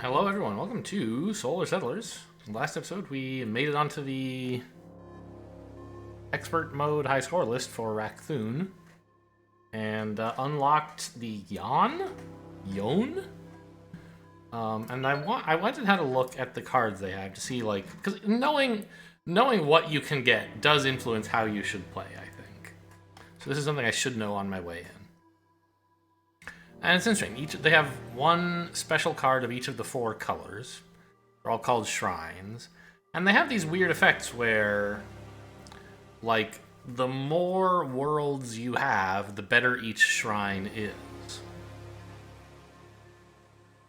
Hello everyone, welcome to Solar Settlers. Last episode we made it onto the expert mode high score list for Raccoon and unlocked the Yon? And I went and had a look at the cards they have to see, like, because knowing what you can get does influence how you should play, I think. So this is something I should know on my way in. And it's interesting. They have one special card of each of the four colors. They're all called shrines. And they have these weird effects where, like, the more worlds you have, the better each shrine is.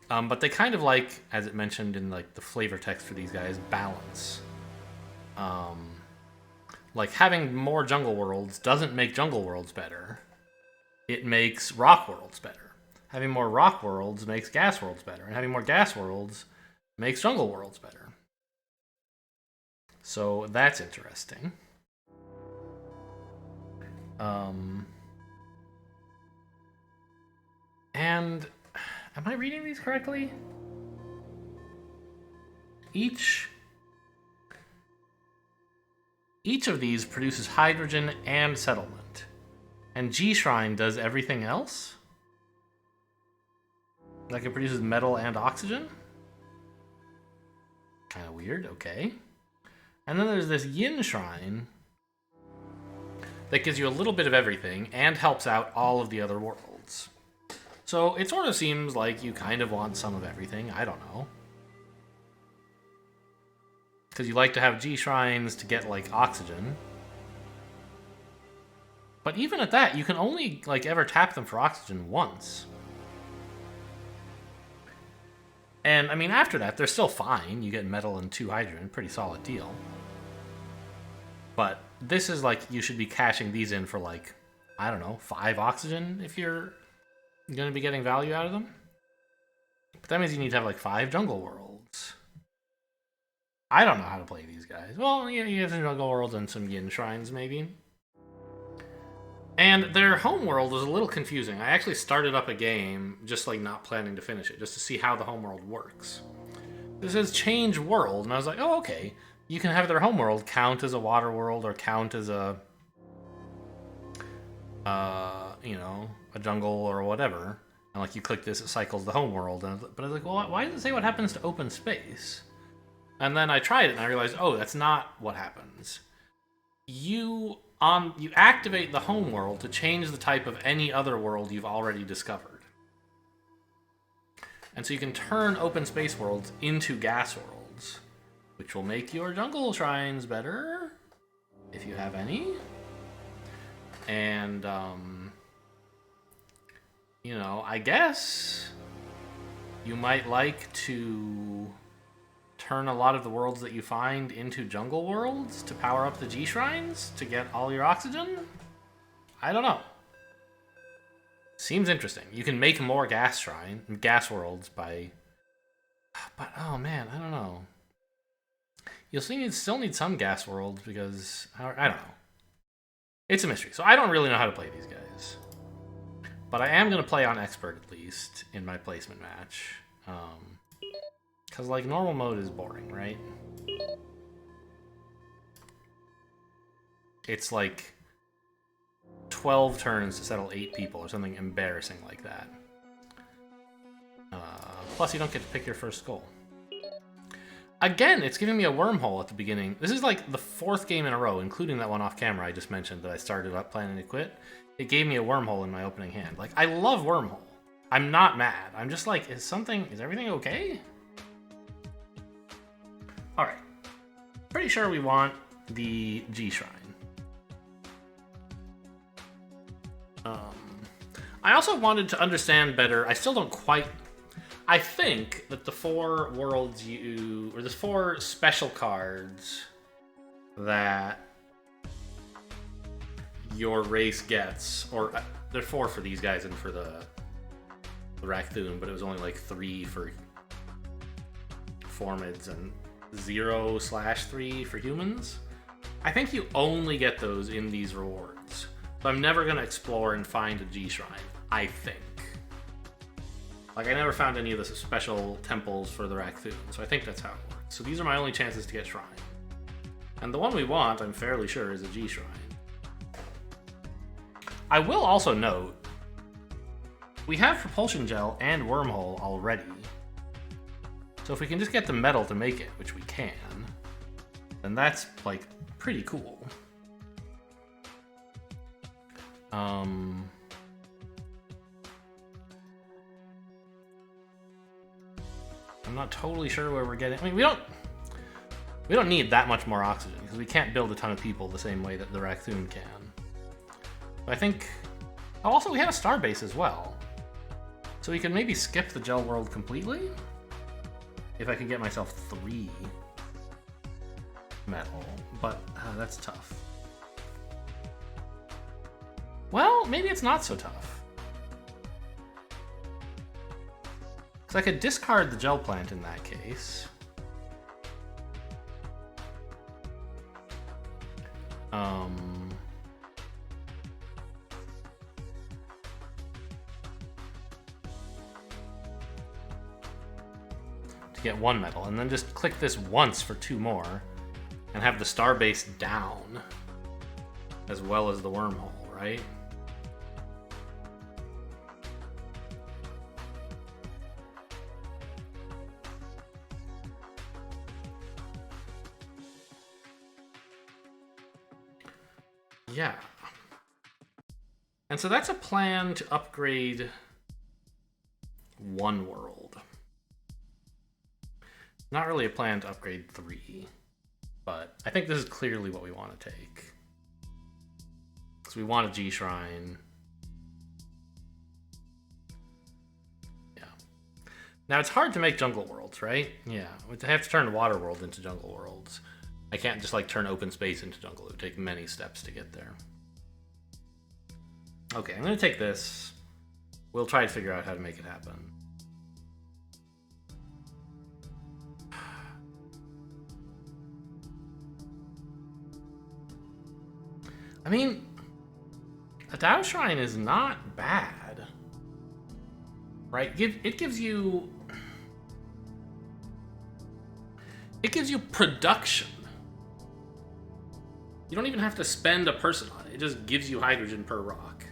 But they kind of like, as it mentioned in like the flavor text for these guys, balance. Like having more jungle worlds doesn't make jungle worlds better. It makes rock worlds better. Having more rock worlds makes gas worlds better, and having more gas worlds makes jungle worlds better. So that's interesting. And am I reading these correctly? Each of these produces hydrogen and settlement, and G Shrine does everything else? Like it produces metal and oxygen? Kind of weird, okay. And then there's this Yin Shrine that gives you a little bit of everything and helps out all of the other worlds. So it sort of seems like you kind of want some of everything, I don't know. Because you like to have G Shrines to get, like, oxygen. But even at that, you can only, like, ever tap them for oxygen once. And, I mean, after that, they're still fine. You get metal and 2 hydrogen. Pretty solid deal. But this is like, you should be cashing these in for, like, I don't know, 5 oxygen if you're going to be getting value out of them. But that means you need to have, like, 5 jungle worlds. I don't know how to play these guys. Well, yeah, you have some jungle worlds and some yin shrines, maybe. And their homeworld was a little confusing. I actually started up a game, just like not planning to finish it, just to see how the homeworld works. This says change world, and I was like, oh, okay. You can have their homeworld count as a water world or count as a, you know, a jungle or whatever. And like you click this, it cycles the homeworld. But I was like, well, why does it say what happens to open space? And then I tried it and I realized, oh, that's not what happens. You activate the home world to change the type of any other world you've already discovered. And so you can turn open space worlds into gas worlds, which will make your jungle shrines better, if you have any. And, you know, I guess you might like to turn a lot of the worlds that you find into jungle worlds to power up the G Shrines to get all your oxygen? I don't know. Seems interesting. You can make more gas worlds by... But, oh man, I don't know. You'll still need some gas worlds because... I don't know. It's a mystery. So I don't really know how to play these guys. But I am going to play on expert at least in my placement match. Because, like, normal mode is boring, right? It's, like, 12 turns to settle 8 people or something embarrassing like that. Plus, you don't get to pick your first goal. Again, it's giving me a wormhole at the beginning. This is, like, the 4th game in a row, including that one off camera I just mentioned that I started up planning to quit. It gave me a wormhole in my opening hand. Like, I love wormhole. I'm not mad. I'm just like, is everything okay? Alright, pretty sure we want the G Shrine. I also wanted to understand better, I still don't quite... I think that the 4 worlds or the 4 special cards that your race gets, or there are 4 for these guys and for the Raccoon, but it was only like 3 for Formids and 0/3 for humans. I think you only get those in these rewards. So I'm never going to explore and find a G Shrine, I think. Like, I never found any of the special temples for the raccoon, so I think that's how it works. So these are my only chances to get shrine. And the one we want, I'm fairly sure, is a G shrine. I will also note, we have propulsion gel and wormhole already. So if we can just get the metal to make it, which we can, then that's, like, pretty cool. I'm not totally sure where we're getting. I mean, we don't need that much more oxygen because we can't build a ton of people the same way that the raccoon can. But I think. Oh, also we have a star base as well, so we could maybe skip the gel world completely if I can get myself 3 metal. But that's tough. Well, maybe it's not so tough. Because I could discard the gel plant in that case. To get 1 metal, and then just click this once for 2 more, and have the star base down, as well as the wormhole, right? Yeah. And so that's a plan to upgrade 1 world. Not really a plan to upgrade 3, but I think this is clearly what we want to take. Because we want a G Shrine. Yeah. Now it's hard to make jungle worlds, right? Yeah. I have to turn water world into jungle worlds. I can't just like turn open space into jungle. It would take many steps to get there. Okay, I'm going to take this. We'll try to figure out how to make it happen. I mean, a Tao Shrine is not bad, right? It gives you production. You don't even have to spend a person on it. It just gives you hydrogen per rock.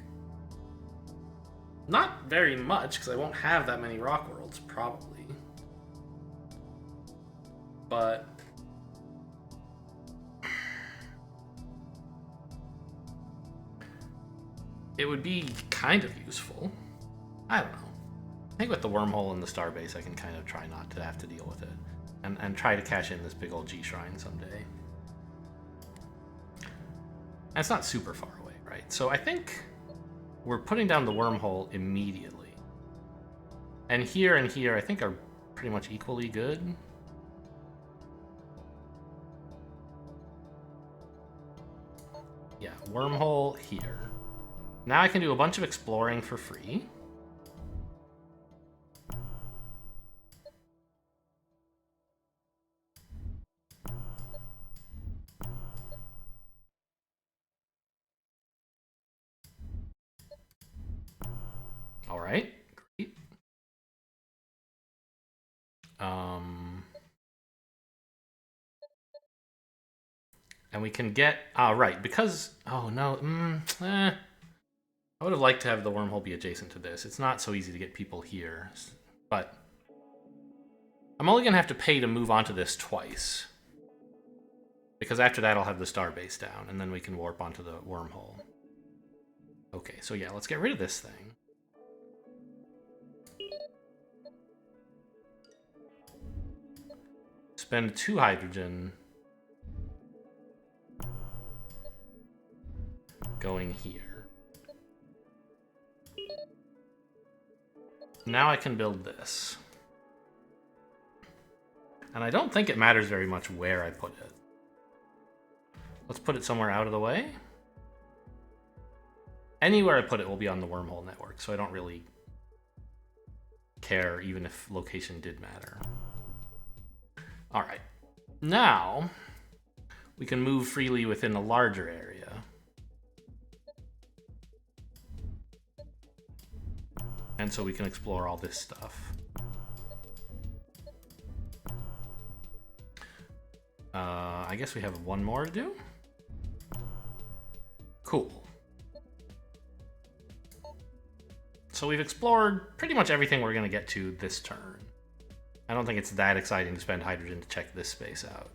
Not very much, because I won't have that many rock worlds, probably. But it would be kind of useful. I don't know. I think with the wormhole and the starbase, I can kind of try not to have to deal with it. And try to cash in this big old G Shrine someday. And it's not super far away, right? So I think we're putting down the wormhole immediately. And here, I think are pretty much equally good. Yeah, wormhole here. Now I can do a bunch of exploring for free. All right, great. And we can get, right, because, oh no, I would have liked to have the wormhole be adjacent to this. It's not so easy to get people here, but I'm only gonna have to pay to move onto this twice. Because after that I'll have the starbase down, and then we can warp onto the wormhole. Okay, so yeah, let's get rid of this thing. Spend 2 hydrogen going here. Now I can build this. And I don't think it matters very much where I put it. Let's put it somewhere out of the way. Anywhere I put it will be on the wormhole network, so I don't really care even if location did matter. All right, now we can move freely within a larger area And so we can explore all this stuff. I guess we have one more to do. Cool. So we've explored pretty much everything we're going to get to this turn. I don't think it's that exciting to spend hydrogen to check this space out.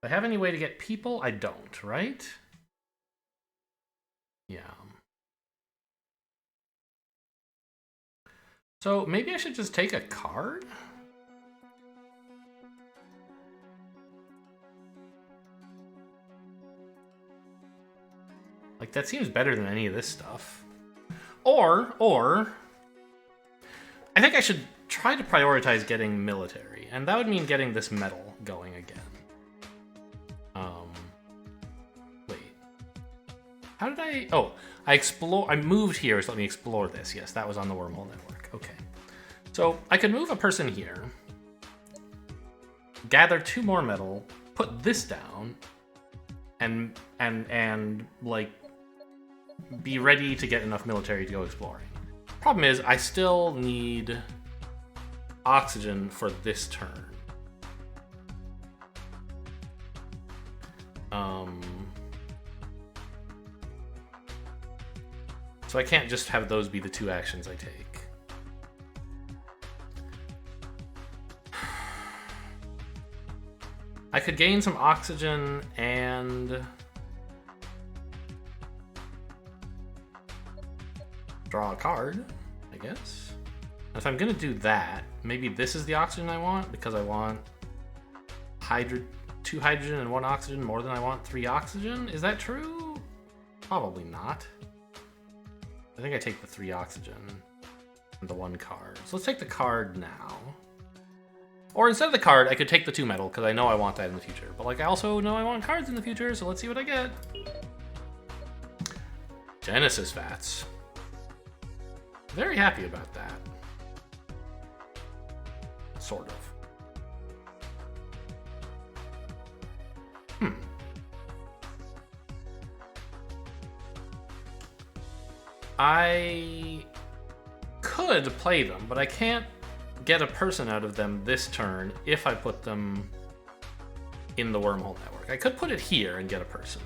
Do I have any way to get people? I don't, right? Yeah. So maybe I should just take a card? Like, that seems better than any of this stuff. Or, I think I should try to prioritize getting military, and that would mean getting this metal going again. Wait. How did I... Oh, I moved here, so let me explore this. Yes, that was on the wormhole network. Okay. So I could move a person here, gather 2 more metal, put this down, and like be ready to get enough military to go exploring. Problem is, I still need oxygen for this turn. So I can't just have those be the 2 actions I take. I could gain some oxygen and draw a card, I guess. If I'm gonna do that, maybe this is the oxygen I want, because I want 2 hydrogen and 1 oxygen more than I want 3 oxygen? Is that true? Probably not. I think I take the 3 oxygen and the 1 card. So let's take the card now. Or instead of the card, I could take the 2 metal, because I know I want that in the future. But like, I also know I want cards in the future, so let's see what I get. Genesis Vats. Very happy about that. Sort of. I could play them, but I can't get a person out of them this turn if I put them in the wormhole network. I could put it here and get a person.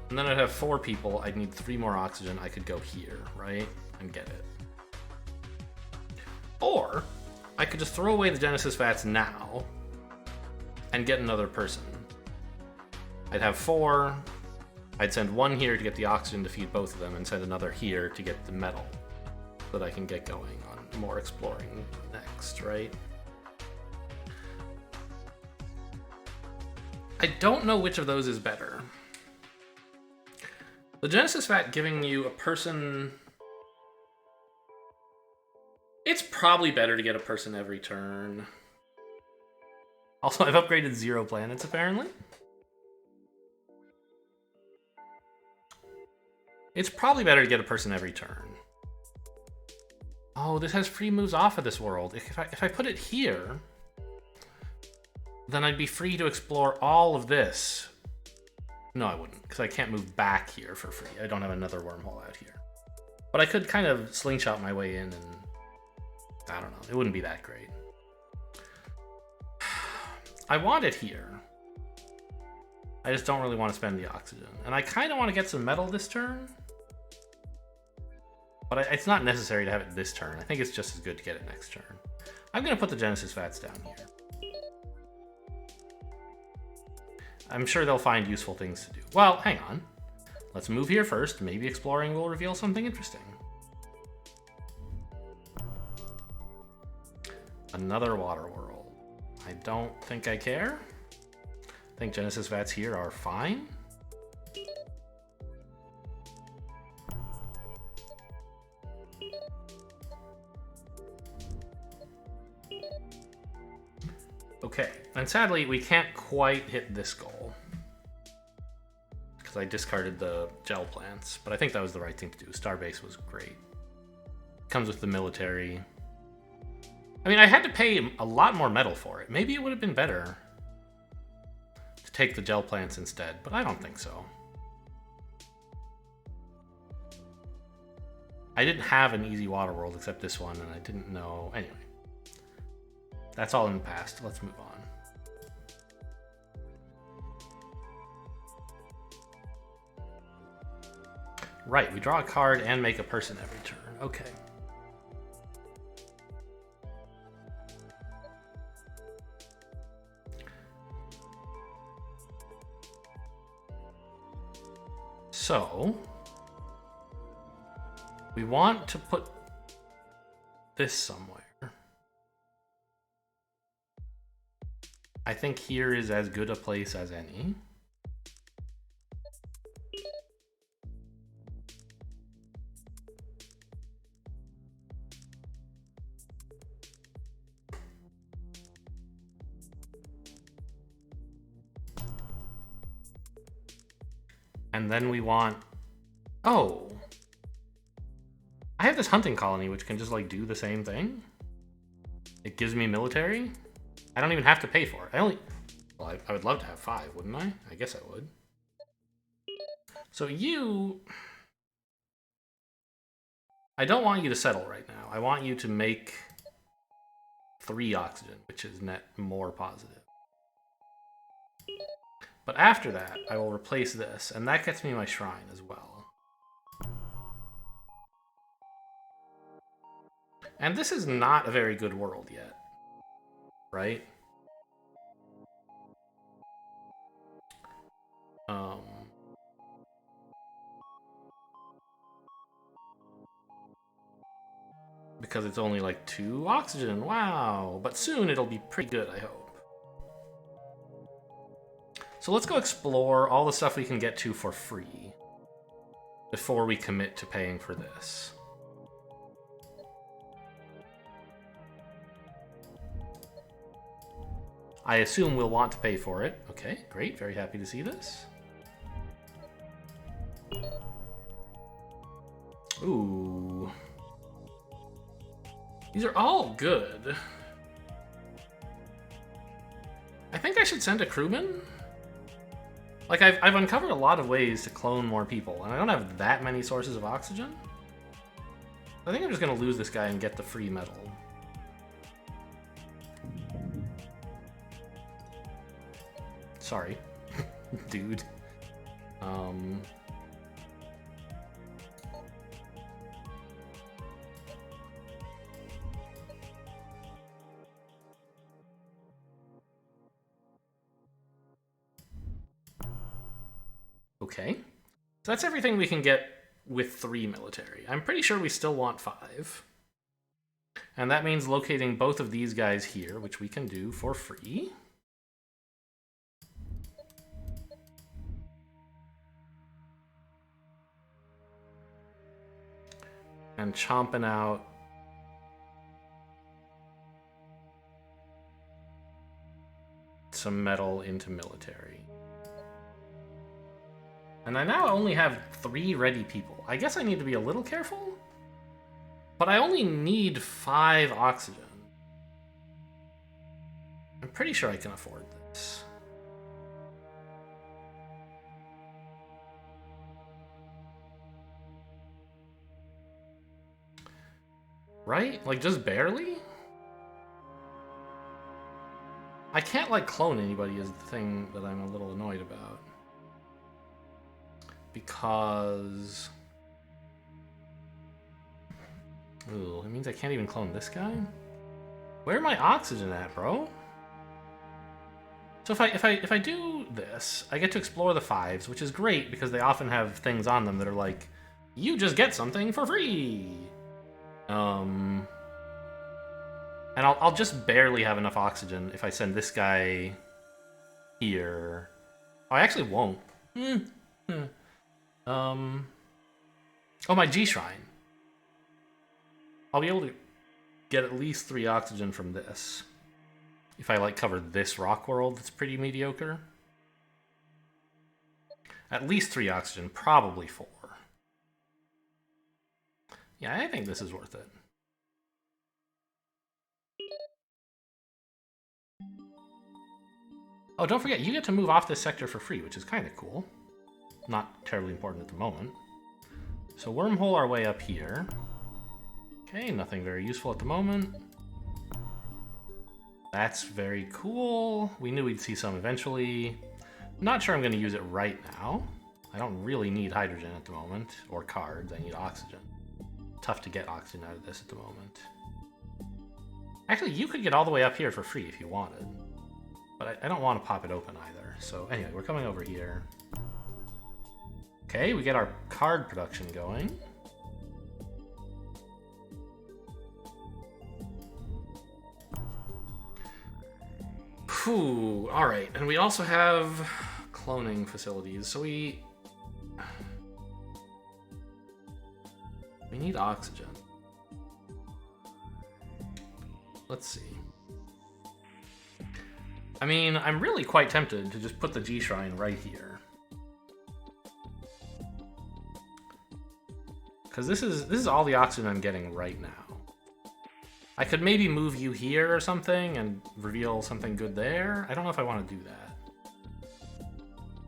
And then I'd have 4 people. I'd need 3 more oxygen. I could go here, right? And get it. Or I could just throw away the Genesis Vats now and get another person. I'd have 4. I'd send 1 here to get the oxygen to feed both of them and send another here to get the metal so that I can get going on more exploring next, right? I don't know which of those is better. The Genesis Vat giving you a person... It's probably better to get a person every turn. Also, I've upgraded 0 planets, apparently. It's probably better to get a person every turn. Oh, this has free moves off of this world. If I put it here, then I'd be free to explore all of this. No, I wouldn't, because I can't move back here for free. I don't have another wormhole out here. But I could kind of slingshot my way in and... I don't know. It wouldn't be that great. I want it here. I just don't really want to spend the oxygen. And I kind of want to get some metal this turn. But it's not necessary to have it this turn. I think it's just as good to get it next turn. I'm going to put the Genesis Vats down here. I'm sure they'll find useful things to do. Well, hang on. Let's move here first. Maybe exploring will reveal something interesting. Another water world. I don't think I care. I think Genesis Vats here are fine. Okay, and sadly, we can't quite hit this goal. Because because I discarded the gel plants. But I think that was the right thing to do. Starbase was great. Comes with the military. I mean, I had to pay a lot more metal for it. Maybe it would have been better to take the gel plants instead, but I don't think so. I didn't have an easy water world except this one, and I didn't know. Anyway, that's all in the past. Let's move on. Right, we draw a card and make a person every turn. Okay. So, we want to put this somewhere. I think here is as good a place as any. And then we want... Oh! I have this hunting colony which can just like do the same thing. It gives me military. I don't even have to pay for it. Well, I would love to have 5, wouldn't I? I guess I would. So you... I don't want you to settle right now. I want you to make 3 oxygen, which is net more positive. But after that, I will replace this, and that gets me my shrine as well. And this is not a very good world yet, right? Because it's only like 2 oxygen, wow. But soon it'll be pretty good, I hope. So let's go explore all the stuff we can get to for free before we commit to paying for this. I assume we'll want to pay for it. Okay, great. Very happy to see this. Ooh. These are all good. I think I should send a crewman. Like, I've uncovered a lot of ways to clone more people, and I don't have that many sources of oxygen. I think I'm just going to lose this guy and get the free metal. Sorry, dude. Okay, so that's everything we can get with 3 military. I'm pretty sure we still want 5. And that means locating both of these guys here, which we can do for free. And chomping out some metal into military. And I now only have 3 ready people. I guess I need to be a little careful, but I only need 5 oxygen. I'm pretty sure I can afford this. Right? Like, just barely? I can't, like, clone anybody is the thing that I'm a little annoyed about. Because... Ooh, it means I can't even clone this guy? Where am I oxygen at, bro? So if I do this, I get to explore the 5s, which is great because they often have things on them that are like, you just get something for free! And I'll just barely have enough oxygen if I send this guy here. Oh, I actually won't. Oh, my G Shrine. I'll be able to get at least 3 oxygen from this. If I, like, cover this rock world that's pretty mediocre. At least 3 oxygen, probably 4. Yeah, I think this is worth it. Oh, don't forget, you get to move off this sector for free, which is kind of cool. Not terribly important at the moment. So wormhole our way up here. Okay, nothing very useful at the moment. That's very cool. We knew we'd see some eventually. Not sure I'm going to use it right now. I don't really need hydrogen at the moment, or cards. I need oxygen. Tough to get oxygen out of this at the moment. Actually, you could get all the way up here for free if you wanted. But I don't want to pop it open either. So anyway, we're coming over here. Okay, we get our card production going. Whew, alright. And we also have cloning facilities, so we need oxygen. Let's see. I mean, I'm really quite tempted to just put the G Shrine right here. Because this is all the oxygen I'm getting right now. I could maybe move you here or something and reveal something good there. I don't know if I want to do that.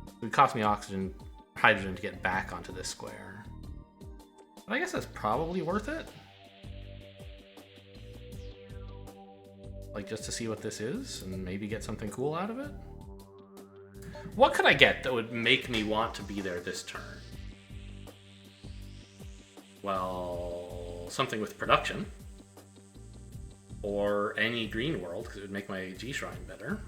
It would cost me hydrogen to get back onto this square. But I guess that's probably worth it. Like, just to see what this is and maybe get something cool out of it. What could I get that would make me want to be there this turn? Well, something with production. Or any green world, because it would make my G Shrine better.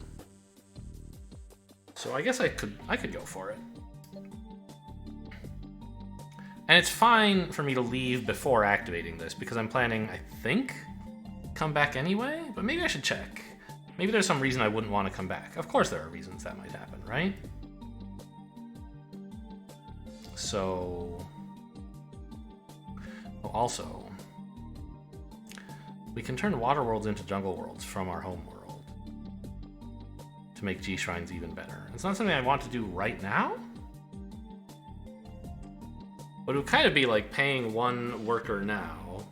So I guess I could go for it. And it's fine for me to leave before activating this, because I'm planning, I think, come back anyway? But maybe I should check. Maybe there's some reason I wouldn't want to come back. Of course there are reasons that might happen, right? So... Oh, also... we can turn water worlds into jungle worlds from our home world to make G Shrines even better. It's not something I want to do right now, but it would kind of be like paying one worker now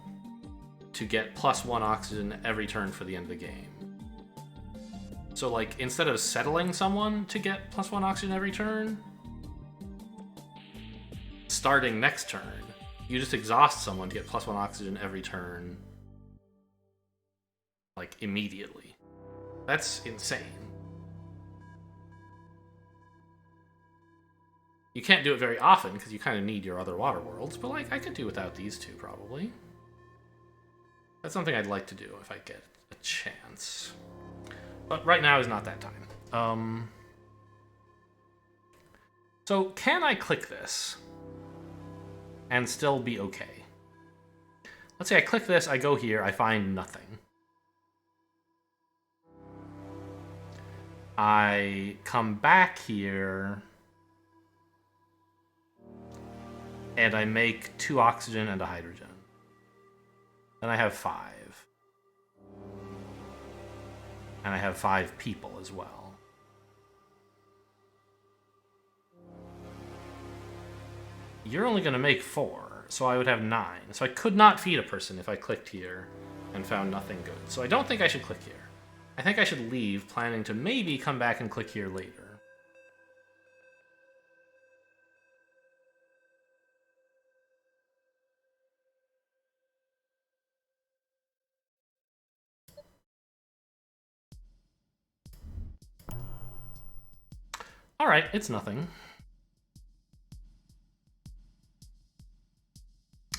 to get +1 oxygen every turn for the end of the game. So like, instead of settling someone to get +1 oxygen every turn, starting next turn, you just exhaust someone to get +1 oxygen every turn. Like, immediately. That's insane. You can't do it very often, because you kind of need your other water worlds, but, like, I could do without these two, probably. That's something I'd like to do if I get a chance. But right now is not that time. So, can I click this and still be okay? Let's say I click this, I go here, I find nothing. I come back here, and I make 2 oxygen and a hydrogen. Then I have 5. And I have 5 people as well. You're only going to make 4, so I would have 9. So I could not feed a person if I clicked here and found nothing good. So I don't think I should click here. I think I should leave, planning to maybe come back and click here later. Alright, it's nothing.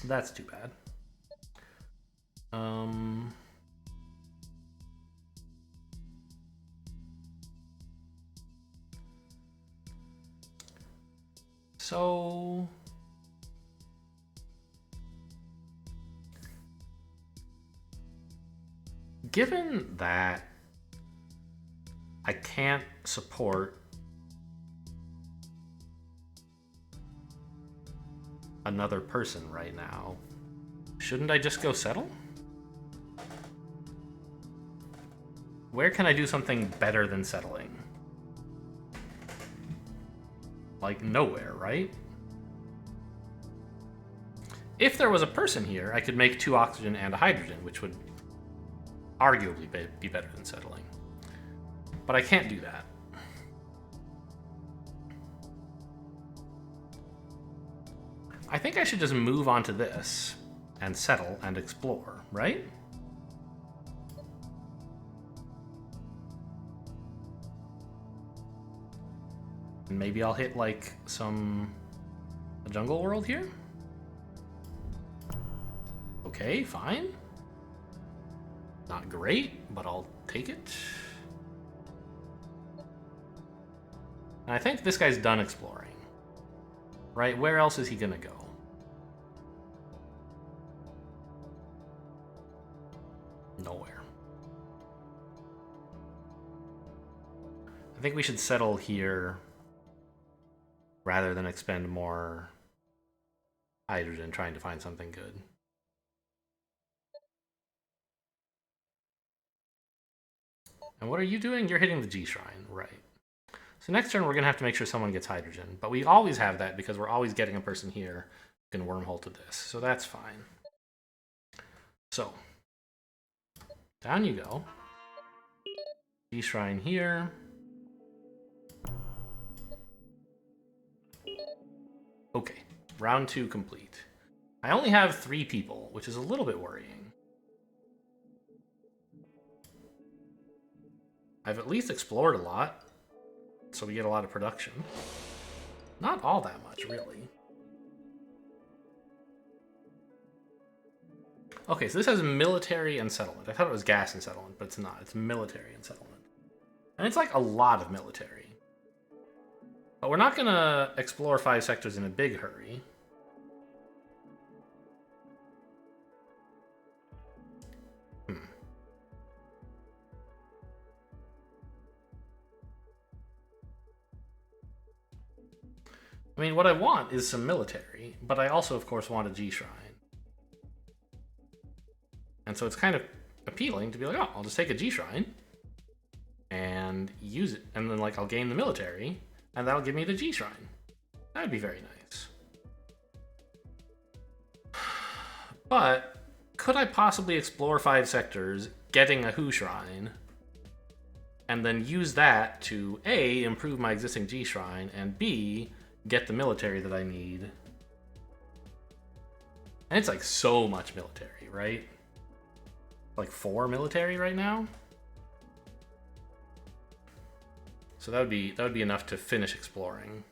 That's too bad. So... given that I can't support another person right now, shouldn't I just go settle? Where can I do something better than settling? like nowhere, right? If there was a person here, I could make 2 oxygen and a hydrogen, which would arguably be better than settling. But I can't do that. I think I should just move on to this and settle and explore, right? And maybe I'll hit like a jungle world here. Okay, fine. Not great, but I'll take it. And I think this guy's done exploring. Right? Where else is he gonna go? Nowhere. I think we should settle here rather than expend more hydrogen trying to find something good. And what are you doing? You're hitting the G Shrine, right. So next turn we're going to have to make sure someone gets hydrogen. But we always have that because we're always getting a person here who can wormhole to this. So that's fine. So, down you go. G Shrine here. Okay, round 2 complete. I only have 3 people, which is a little bit worrying. I've at least explored a lot, so we get a lot of production. Not all that much, really. Okay, so this has military and settlement. I thought it was gas and settlement, but it's not. It's military and settlement. And it's like a lot of military. But we're not going to explore 5 sectors in a big hurry. I mean, what I want is some military, but I also, of course, want a G Shrine. And so it's kind of appealing to be like, oh, I'll just take a G Shrine and use it. And then, like, I'll gain the military, and that'll give me the G Shrine. That would be very nice. But could I possibly explore 5 sectors, getting a Who Shrine, and then use that to A, improve my existing G Shrine, and B, get the military that I need? And it's like so much military, right? Like 4 military right now? So that would be enough to finish exploring.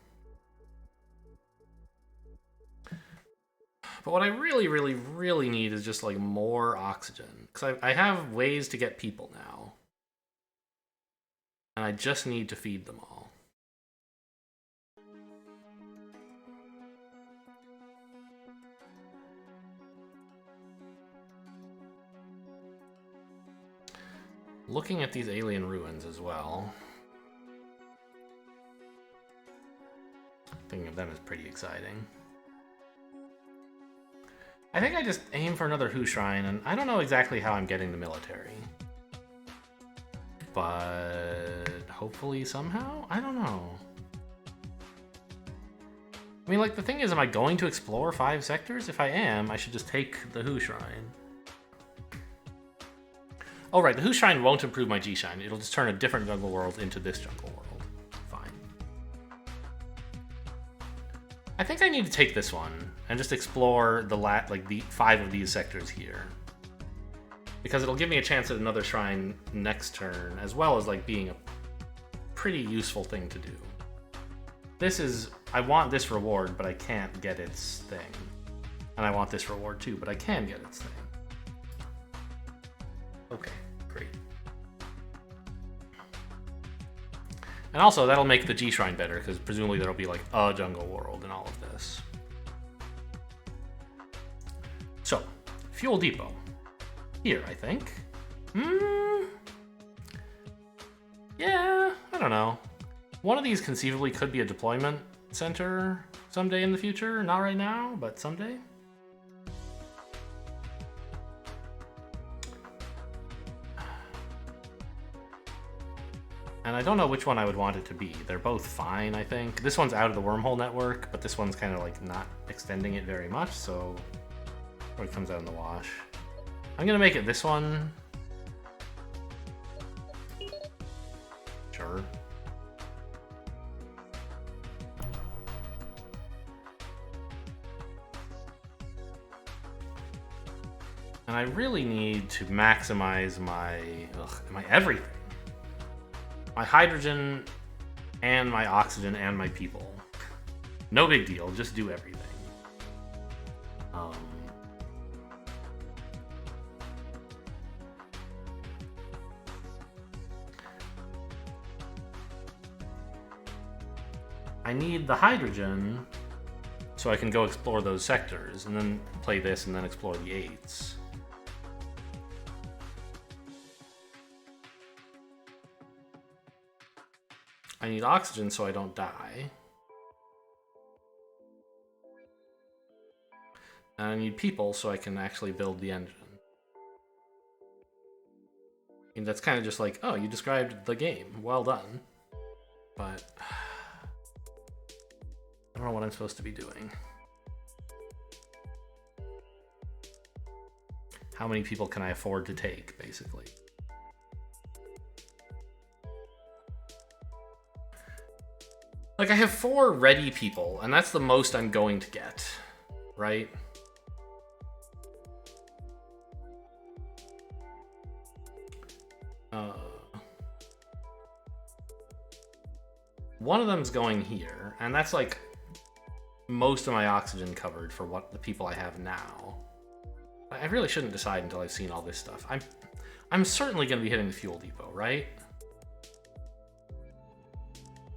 But what I really, really, really need is just like more oxygen. Because I have ways to get people now. And I just need to feed them all. Looking at these alien ruins as well. Thinking of them is pretty exciting. I think I just aim for another Who Shrine, and I don't know exactly how I'm getting the military. But hopefully somehow? I don't know. I mean, like, the thing is, am I going to explore 5 sectors? If I am, I should just take the Who Shrine. Oh, right, the Who Shrine won't improve my G Shrine. It'll just turn a different jungle world into this jungle world. Fine. I think I need to take this one and just explore the 5 of these sectors here. Because it'll give me a chance at another shrine next turn, as well as like being a pretty useful thing to do. This is, I want this reward, but I can't get its thing. And I want this reward too, but I can get its thing. Okay, great. And also, that'll make the G Shrine better, because presumably there'll be like a jungle world in all of this. So, Fuel Depot. Here, I think. Yeah, I don't know. One of these conceivably could be a deployment center someday in the future. Not right now, but someday. And I don't know which one I would want it to be. They're both fine, I think. This one's out of the wormhole network, but this one's kind of like not extending it very much, so it comes out in the wash. I'm gonna make it this one. Sure. And I really need to maximize my everything. My hydrogen and my oxygen and my people. No big deal, just do everything. I need the hydrogen so I can go explore those sectors and then play this and then explore the 8s. I need oxygen so I don't die. And I need people so I can actually build the engine. And that's kind of just like, oh, you described the game. Well done. But I don't know what I'm supposed to be doing. How many people can I afford to take, basically? Like, I have 4 ready people, and that's the most I'm going to get, right? One of them's going here, and that's like most of my oxygen covered for what the people I have now. I really shouldn't decide until I've seen all this stuff. I'm certainly going to be hitting the fuel depot, right?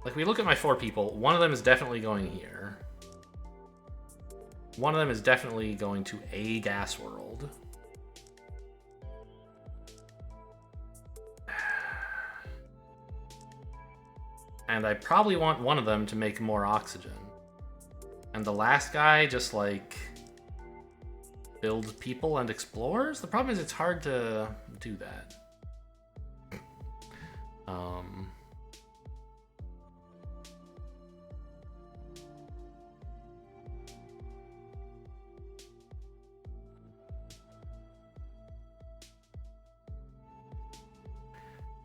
Like, we look at my 4 people, one of them is definitely going here. One of them is definitely going to a gas world. And I probably want one of them to make more oxygen. And the last guy just, like, builds people and explores? The problem is it's hard to do that.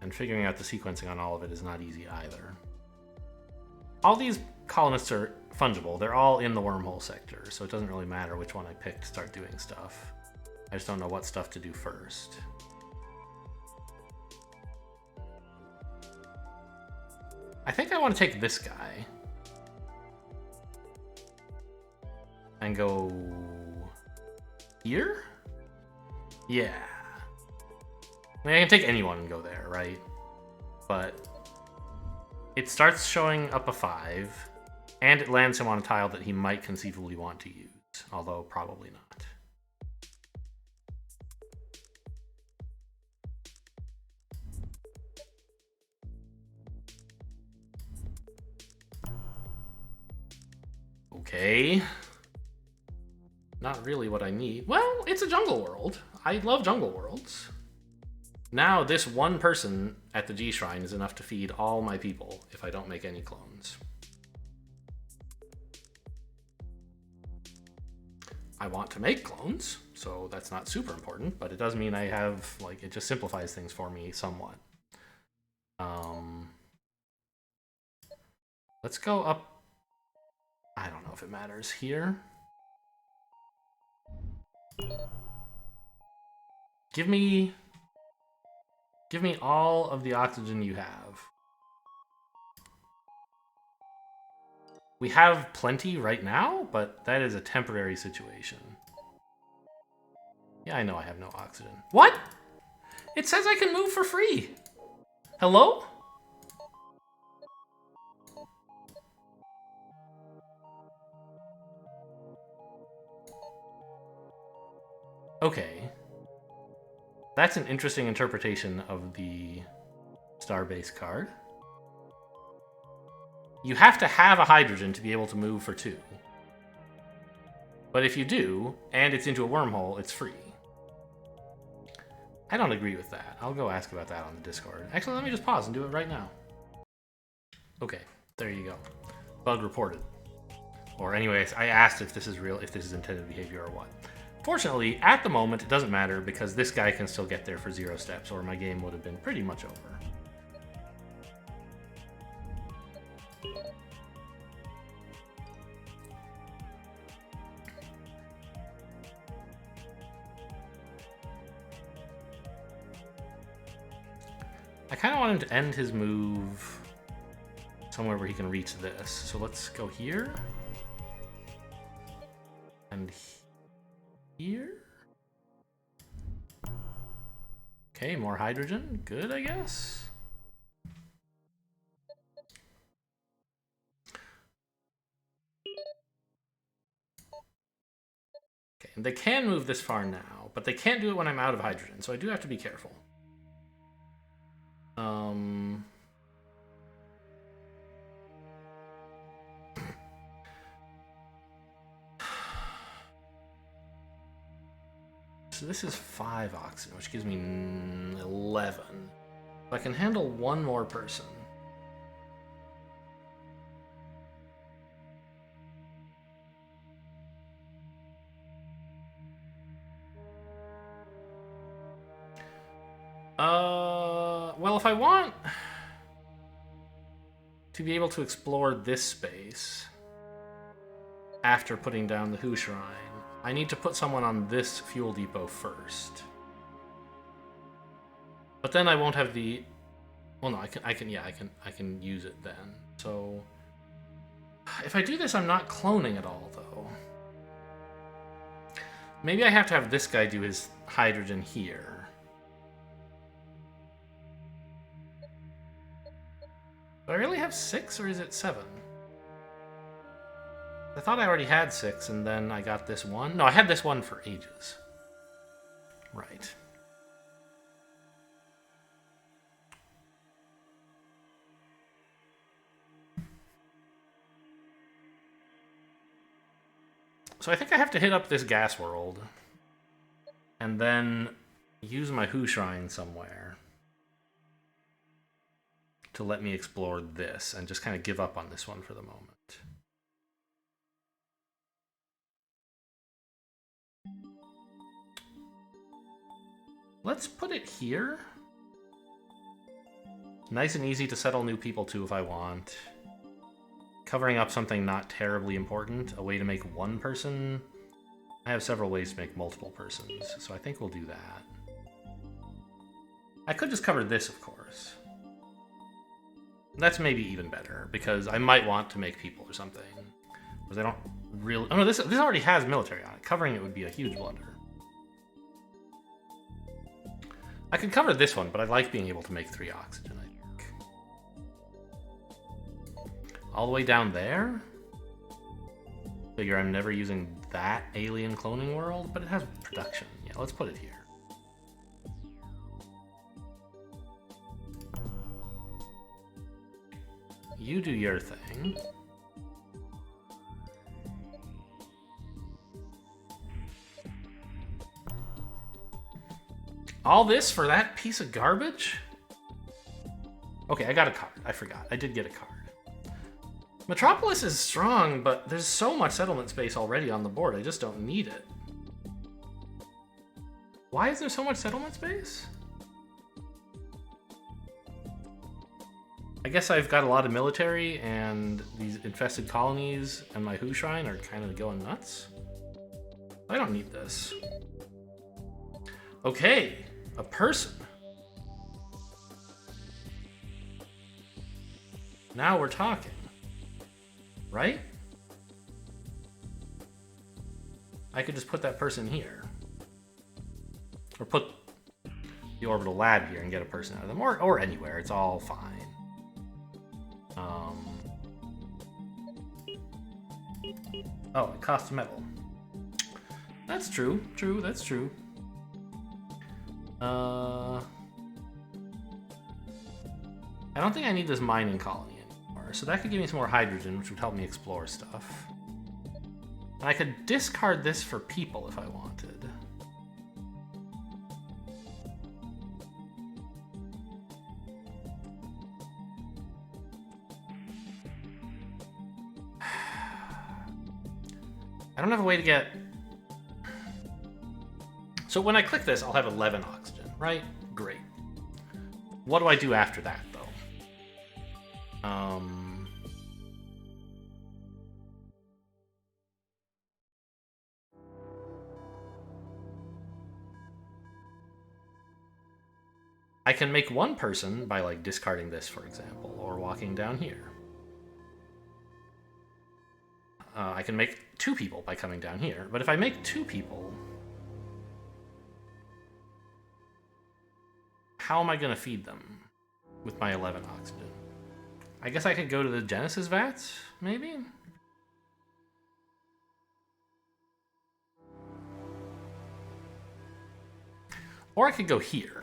And figuring out the sequencing on all of it is not easy either. All these colonists are fungible. They're all in the wormhole sector, so it doesn't really matter which one I pick to start doing stuff. I just don't know what stuff to do first. I think I want to take this guy and go here? Yeah. I mean, I can take anyone and go there, right? But it starts showing up a 5, and it lands him on a tile that he might conceivably want to use, although probably not. Okay. Not really what I need. Well, it's a jungle world. I love jungle worlds. Now this one person at the G Shrine is enough to feed all my people if I don't make any clones. I want to make clones, so that's not super important, but it does mean I have, like, it just simplifies things for me somewhat. Let's go up, I don't know if it matters, here. Give me all of the oxygen you have. We have plenty right now, but that is a temporary situation. Yeah, I know I have no oxygen. What? It says I can move for free. Hello? Okay. That's an interesting interpretation of the Starbase card. You have to have a hydrogen to be able to move for 2. But if you do, and it's into a wormhole, it's free. I don't agree with that. I'll go ask about that on the Discord. Actually, let me just pause and do it right now. Okay, there you go. Bug reported. Or anyways, I asked if this is real, if this is intended behavior or what. Fortunately, at the moment, it doesn't matter because this guy can still get there for 0 steps, or my game would have been pretty much over. I kind of want him to end his move somewhere where he can reach this. So let's go here. And here. Okay, more hydrogen. Good, I guess. Okay, and they can move this far now, but they can't do it when I'm out of hydrogen, so I do have to be careful. So this is 5 oxygen, which gives me 11. I can handle one more person. Well, if I want to be able to explore this space after putting down the Who Shrine, I need to put someone on this fuel depot first. But then I won't have the... Well, no, I can use it then. So if I do this, I'm not cloning at all, though. Maybe I have to have this guy do his hydrogen here. Do I really have 6, or is it 7? I thought I already had 6, and then I got this one. No, I had this one for ages. Right. So I think I have to hit up this gas world, and then use my Who Shrine somewhere to let me explore this, and just kind of give up on this one for the moment. Let's put it here. Nice and easy to settle new people to if I want. Covering up something not terribly important. A way to make one person. I have several ways to make multiple persons, so I think we'll do that. I could just cover this, of course. That's maybe even better, because I might want to make people or something. Because I don't really... Oh no, this already has military on it. Covering it would be a huge blunder. I could cover this one, but I like being able to make 3 oxygen, I think. All the way down there? Figure I'm never using that alien cloning world, but it has production. Yeah, let's put it here. You do your thing. All this for that piece of garbage? Okay, I got a card. I forgot. I did get a card. Metropolis is strong, but there's so much settlement space already on the board. I just don't need it. Why is there so much settlement space? I guess I've got a lot of military, and these infested colonies and my Who Shrine are kind of going nuts. I don't need this. Okay, a person. Now we're talking. Right? I could just put that person here. Or put the orbital lab here and get a person out of them. Or anywhere, it's all fine. Oh, it costs metal. That's true. True, that's true. I don't think I need this mining colony anymore, so that could give me some more hydrogen, which would help me explore stuff. And I could discard this for people if I wanted. I don't have a way to get... So when I click this, I'll have 11 oxygen, right? Great. What do I do after that, though? I can make one person by, like, discarding this, for example, or walking down here. I can make 2 people by coming down here, but if I make 2 people, how am I going to feed them with my 11 oxygen? I guess I could go to the Genesis vats, maybe? Or I could go here.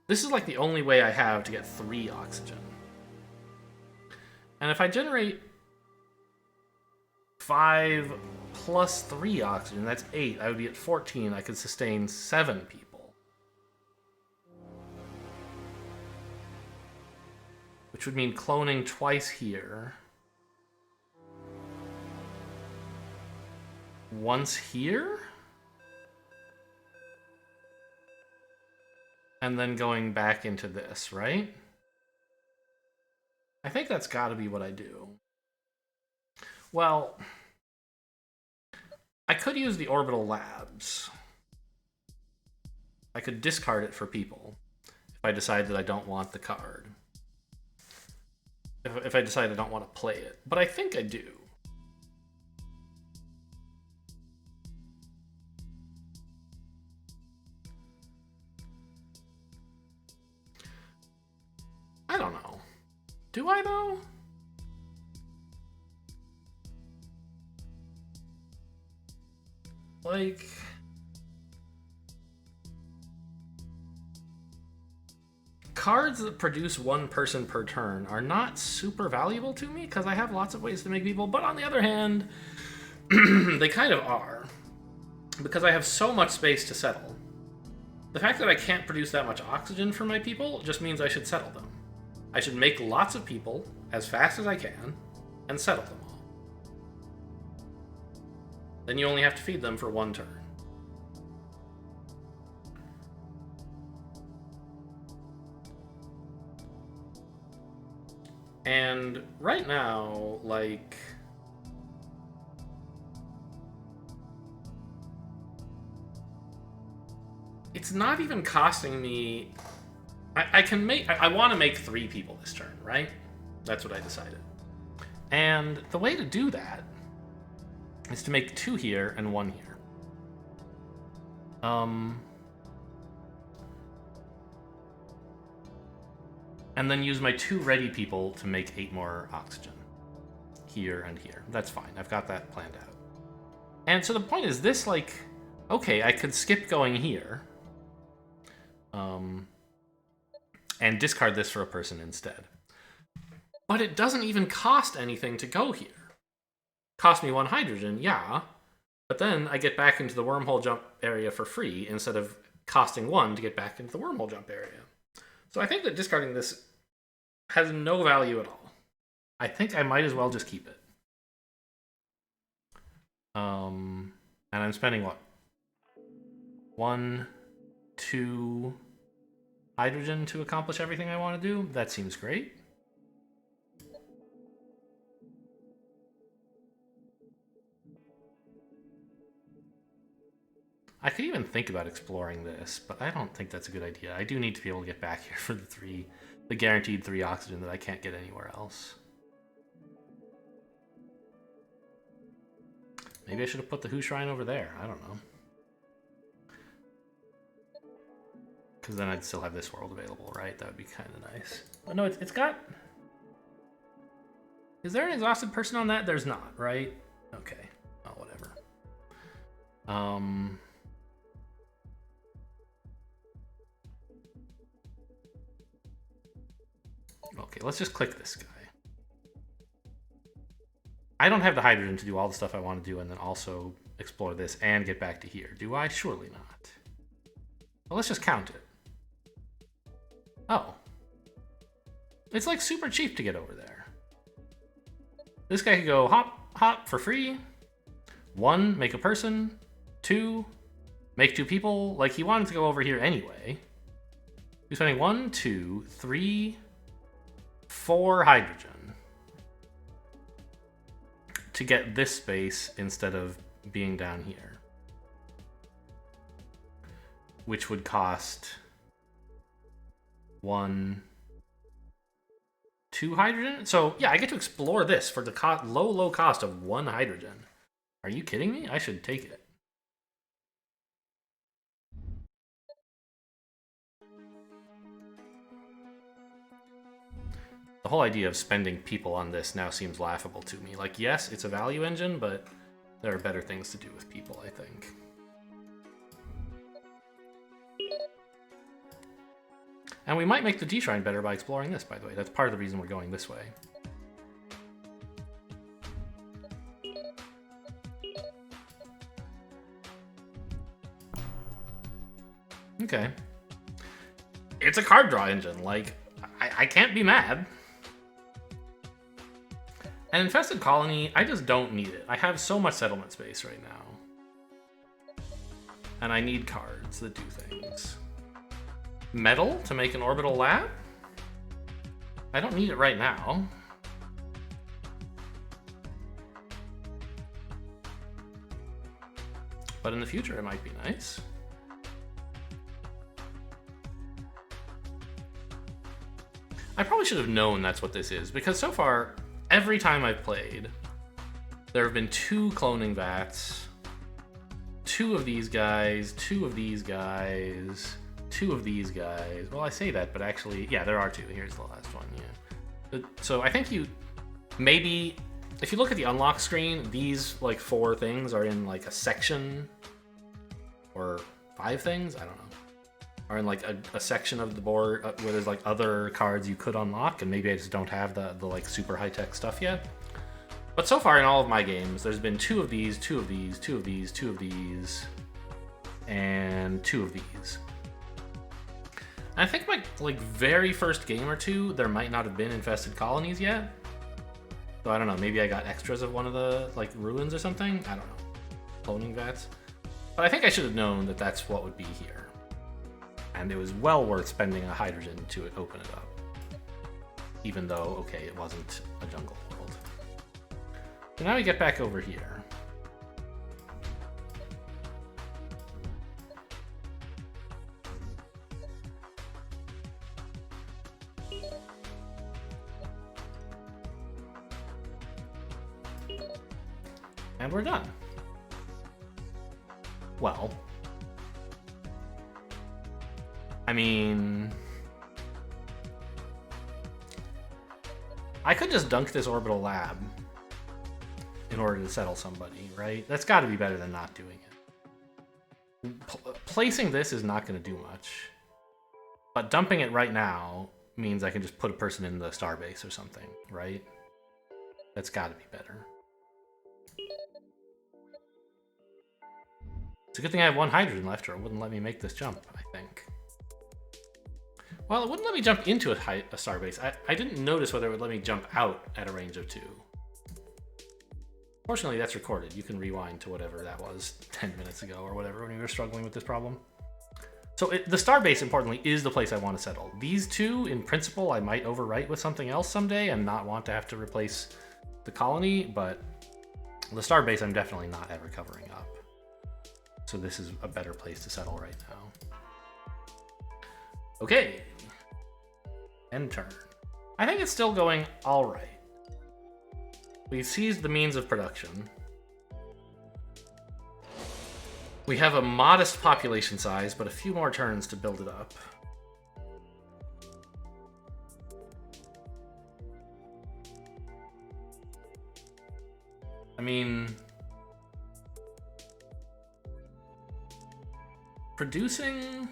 This is like the only way I have to get 3 oxygen. And if I generate 5 plus 3 oxygen, that's 8. I would be at 14. I could sustain 7 people. Which would mean cloning twice here. Once here? And then going back into this, right? I think that's got to be what I do. Well, I could use the orbital labs. I could discard it for people if I decide that I don't want the card. If I decide I don't want to play it. But I think I do. I don't know. Do I, though? Like... cards that produce 1 person per turn are not super valuable to me because I have lots of ways to make people, but on the other hand, they kind of are. Because I have so much space to settle. The fact that I can't produce that much oxygen for my people just means I should settle them. I should make lots of people as fast as I can and settle them all. Then you only have to feed them for 1 turn. And right now, like... it's not even costing me... I can make... I want to make 3 people this turn, right? That's what I decided. And the way to do that is to make 2 here and 1 here. And then use my 2 ready people to make 8 more oxygen. Here and here. That's fine. I've got that planned out. And so the point is this, like... okay, I could skip going here. And discard this for a person instead. But it doesn't even cost anything to go here. Cost me 1 hydrogen, yeah. But then I get back into the wormhole jump area for free instead of costing 1 to get back into the wormhole jump area. So I think that discarding this has no value at all. I think I might as well just keep it. And I'm spending what? 1, 2 hydrogen to accomplish everything I want to do? That seems great. I could even think about exploring this, but I don't think that's a good idea. I do need to be able to get back here for the guaranteed 3 oxygen that I can't get anywhere else. Maybe I should have put the Who Shrine over there. I don't know. Because then I'd still have this world available, right? That would be kind of nice. But no, it's got... is there an exhausted person on that? There's not, right? Okay. Oh, whatever. Okay, let's just click this guy. I don't have the hydrogen to do all the stuff I want to do and then also explore this and get back to here. Do I? Surely not. Well, let's just count it. Oh. It's like super cheap to get over there. This guy could go hop, hop for free. 1, make a person. 2, make 2 people. Like, he wanted to go over here anyway. He's spending 1, 2, 3, 4 hydrogen to get this space instead of being down here, which would cost 1, 2 hydrogen. So yeah, I get to explore this for the low cost of 1 hydrogen. Are you kidding me? I should take it. The whole idea of spending people on this now seems laughable to me. Like, yes, it's a value engine, but there are better things to do with people, I think. And we might make the G-Shrine better by exploring this, by the way. That's part of the reason we're going this way. Okay. It's a card draw engine. Like, I can't be mad. An infested colony, I just don't need it. I have so much settlement space right now. And I need cards that do things. Metal to make an orbital lab? I don't need it right now. But in the future, it might be nice. I probably should have known that's what this is, because so far, every time I've played, there have been 2 cloning vats, 2 of these guys, 2 of these guys, 2 of these guys. Well, I say that, but actually, yeah, there are 2. Here's the last one, yeah. So I think maybe, if you look at the unlock screen, these, like, 4 things are in, like, a section, or 5 things? I don't know. Are in like a section of the board where there's like other cards you could unlock, and maybe I just don't have the like super high-tech stuff yet. But so far in all of my games, there's been 2 of these, 2 of these, 2 of these, 2 of these, and 2 of these. And I think my like very first game or 2, there might not have been infested colonies yet. So I don't know, maybe I got extras of one of the like ruins or something. I don't know, cloning vats. But I think I should have known that that's what would be here. And it was well worth spending a hydrogen to open it up. Even though, okay, it wasn't a jungle world. So now we get back over here. And we're done. Well, I mean, I could just dunk this orbital lab in order to settle somebody, right? That's got to be better than not doing it. Placing this is not going to do much, but dumping it right now means I can just put a person in the starbase or something, right? That's got to be better. It's a good thing I have 1 hydrogen left, or it wouldn't let me make this jump, I think. Well, it wouldn't let me jump into a starbase. I didn't notice whether it would let me jump out at a range of 2. Fortunately, that's recorded. You can rewind to whatever that was 10 minutes ago or whatever when you were struggling with this problem. So the starbase, importantly, is the place I want to settle. These 2, in principle, I might overwrite with something else someday and not want to have to replace the colony, but the starbase I'm definitely not ever covering up. So this is a better place to settle right now. Okay. End turn. I think it's still going all right. We've seized the means of production. We have a modest population size, but a few more turns to build it up. I mean, producing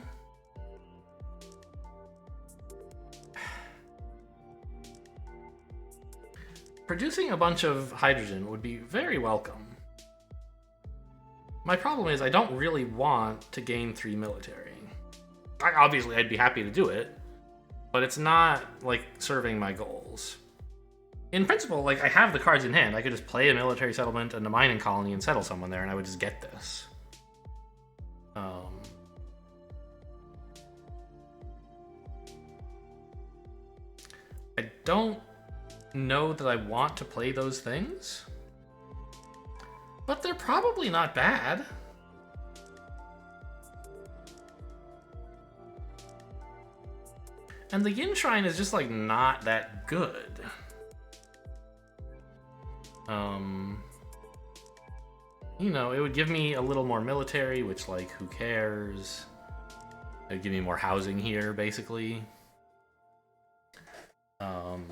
a bunch of hydrogen would be very welcome. My problem is I don't really want to gain 3 military. Obviously, I'd be happy to do it, but it's not like serving my goals. in principle, like, I have the cards in hand. I could just play a military settlement and a mining colony and settle someone there, and I would just get this. I don't know that I want to play those things, but they're probably not bad. And the Yin Shrine is just, like, not that good. You know, it would give me a little more military, which, like, who cares? It would give me more housing here, basically. And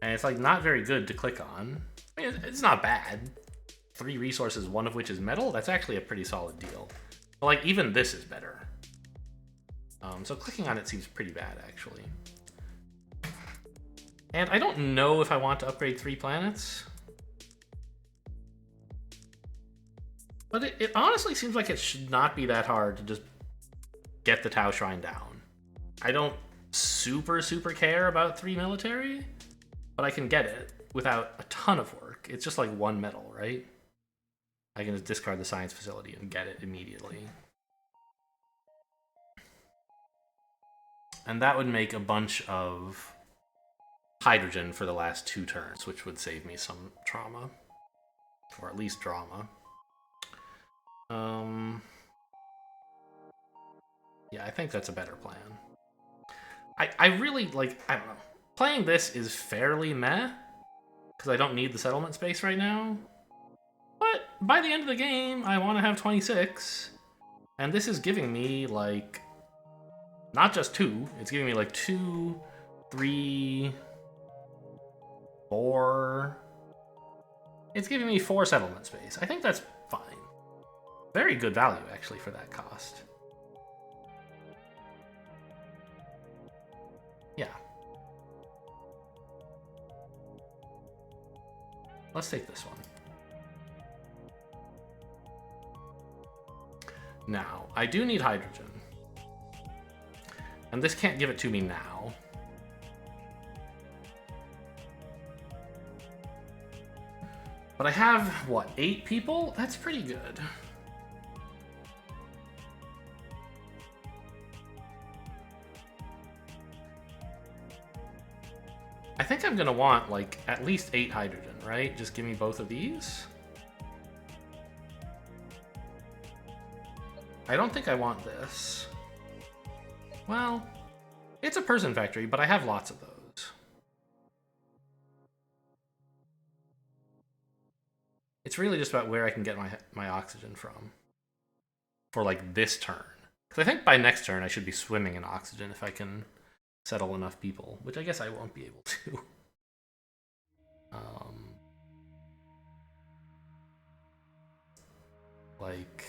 it's, like, not very good to click on. I mean, it's not bad. 3 resources, one of which is metal. That's actually a pretty solid deal. But, like, even this is better. So clicking on it seems pretty bad, actually. And I don't know if I want to upgrade 3 planets. But it honestly seems like it should not be that hard to just get the Tau Shrine down. I don't super care about 3 military, but I can get it without a ton of work. It's just like 1 metal, right? I can just discard the science facility and get it immediately. And that would make a bunch of hydrogen for the last 2 turns, which would save me some trauma. Or at least drama. Yeah, I think that's a better plan. I really, like, I don't know. Playing this is fairly meh, because I don't need the settlement space right now. But by the end of the game, I want to have 26. And this is giving me, like, not just 2. It's giving me, like, 2, 3, 4. It's giving me 4 settlement space. I think that's fine. Very good value, actually, for that cost. Yeah. Let's take this one. Now, I do need hydrogen. And this can't give it to me now. But I have, what, 8 people? That's pretty good. I think I'm gonna want, like, at least 8 hydrogen, right? Just give me both of these. I don't think I want this. Well, it's a person factory, but I have lots of those. It's really just about where I can get my oxygen from. For, like, this turn. Because I think by next turn I should be swimming in oxygen if I can settle enough people, which I guess I won't be able to. Like,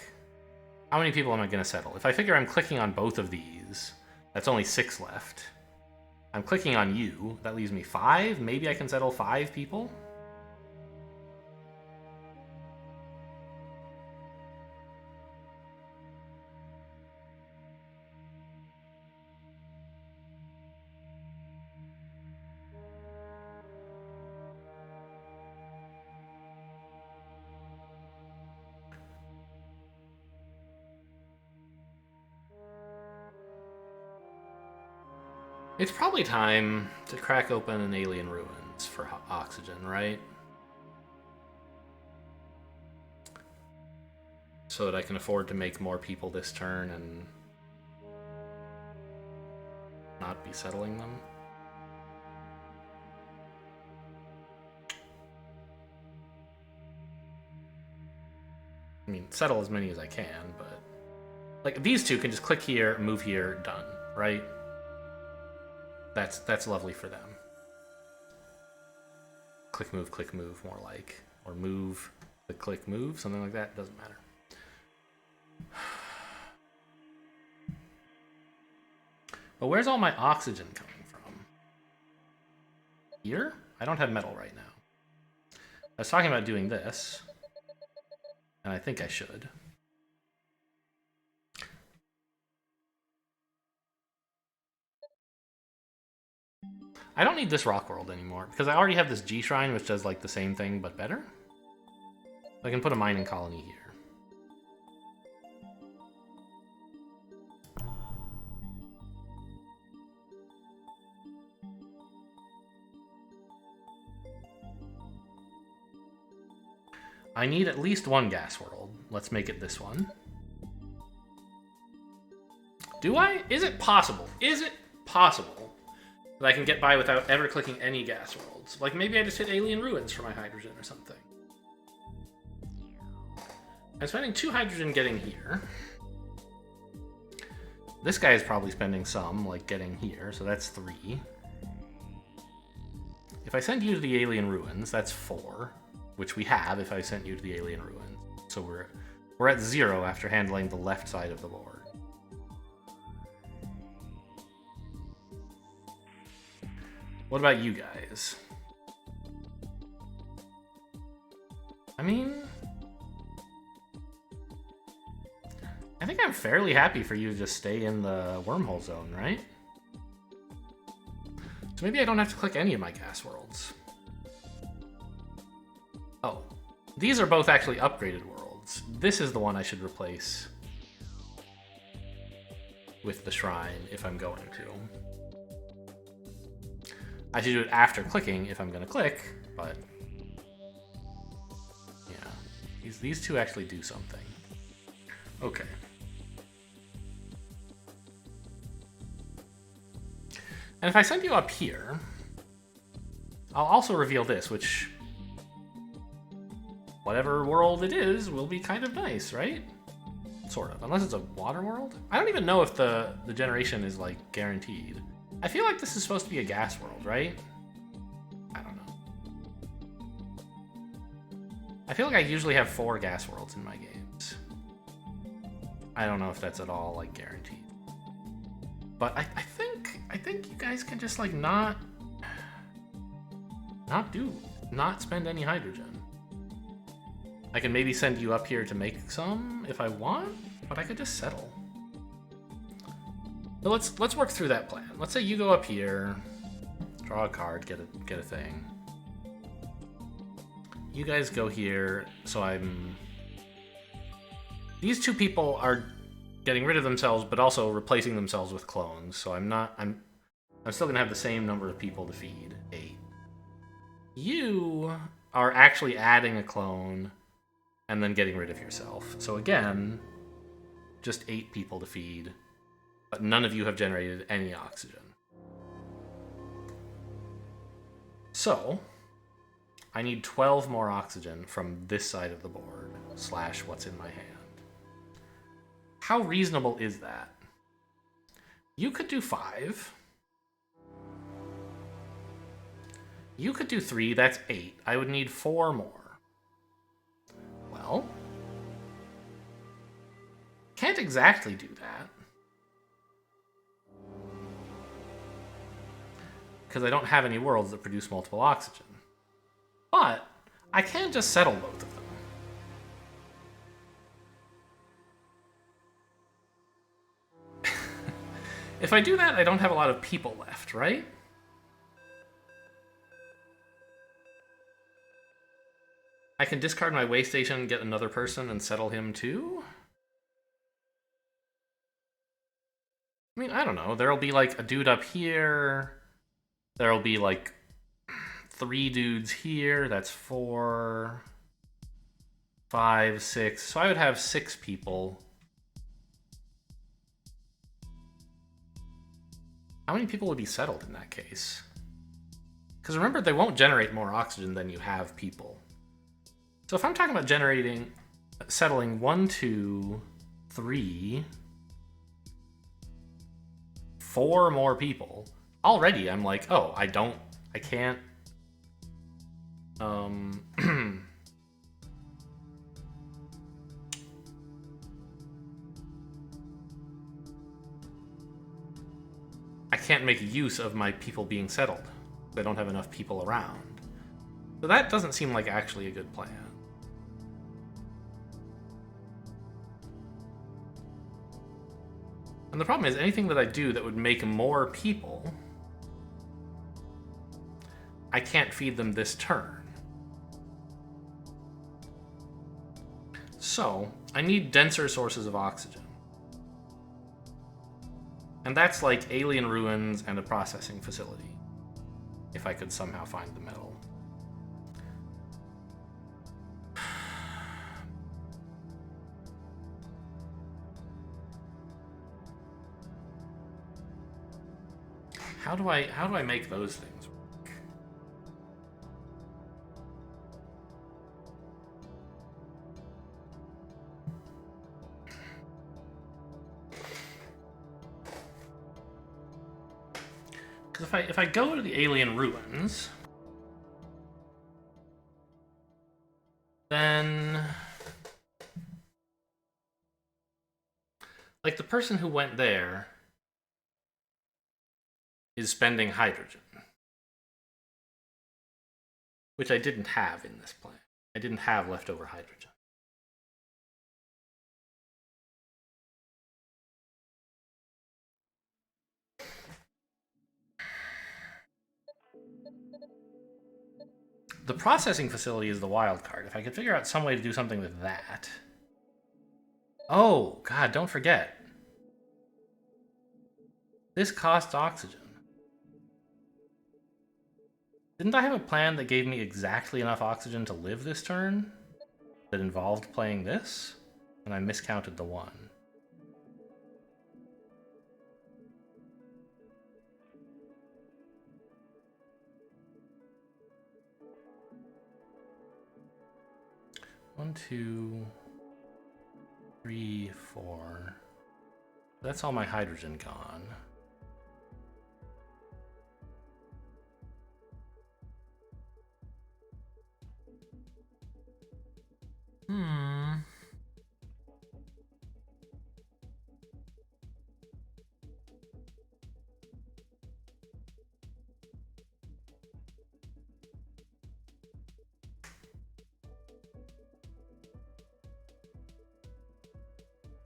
how many people am I going to settle? If I figure I'm clicking on both of these, that's only 6 left. I'm clicking on you, that leaves me 5. Maybe I can settle 5 people? It's probably time to crack open an alien ruins for oxygen, right? So that I can afford to make more people this turn and not be settling them. I mean, settle as many as I can, but... like, these two can just click here, move here, done, right? That's lovely for them. Click, move, more like. Or move, click, move, something like that. Doesn't matter. But where's all my oxygen coming from? Here? I don't have metal right now. I was talking about doing this. And I think I should. I don't need this rock world anymore, because I already have this G Shrine, which does, like, the same thing, but better. I can put a mining colony here. I need at least one gas world. Let's make it this one. Do I? Is it possible? Is it possible that I can get by without ever clicking any gas worlds? Like, maybe I just hit alien ruins for my hydrogen or something. I'm spending 2 hydrogen getting here. This guy is probably spending some, like, getting here, so that's 3. If I send you to the alien ruins, that's 4. Which we have if I sent you to the alien ruins. So we're at 0 after handling the left side of the board. What about you guys? I mean, I think I'm fairly happy for you to just stay in the wormhole zone, right? So maybe I don't have to click any of my gas worlds. Oh, these are both actually upgraded worlds. This is the one I should replace with the shrine if I'm going to. I should do it after clicking if I'm going to click, but yeah, these two actually do something. Okay. And if I send you up here, I'll also reveal this, which, whatever world it is, will be kind of nice, right? Sort of, unless it's a water world. I don't even know if the generation is, like, guaranteed. I feel like this is supposed to be a gas world, right? I don't know. I feel like I usually have 4 gas worlds in my games. I don't know if that's at all, like, guaranteed. But I think you guys can just, like, not spend any hydrogen. I can maybe send you up here to make some if I want, but I could just settle. So let's work through that plan. Let's say you go up here, draw a card, get a thing. You guys go here, so these 2 people are getting rid of themselves, but also replacing themselves with clones. So I'm still gonna have the same number of people to feed, 8. You are actually adding a clone and then getting rid of yourself. So again, just 8 people to feed, but none of you have generated any oxygen. So I need 12 more oxygen from this side of the board, / what's in my hand. How reasonable is that? You could do 5. You could do 3, that's 8. I would need 4 more. Well, can't exactly do that, because I don't have any worlds that produce multiple oxygen. But I can just settle both of them. If I do that, I don't have a lot of people left, right? I can discard my way station, get another person, and settle him too? I mean, I don't know. There'll be, like, a dude up here. There'll be, like, 3 dudes here. That's 4, 5, 6. So I would have 6 people. How many people would be settled in that case? Because remember, they won't generate more oxygen than you have people. So if I'm talking about settling 1, 2, 3, 4 more people, already I'm like, oh, I can't, I can't make use of my people being settled. I don't have enough people around. So that doesn't seem like actually a good plan. And the problem is, anything that I do that would make more people I can't feed them this turn. So, I need denser sources of oxygen. And that's like alien ruins and a processing facility. If I could somehow find the metal. How do I make those things work? Because if I go to the alien ruins, then like the person who went there is spending hydrogen, which I didn't have in this plan. I didn't have leftover hydrogen. The processing facility is the wild card. If I could figure out some way to do something with that. Oh, God, don't forget. This costs oxygen. Didn't I have a plan that gave me exactly enough oxygen to live this turn? That involved playing this? And I miscounted the one. One, two, three, four. That's all my hydrogen gone.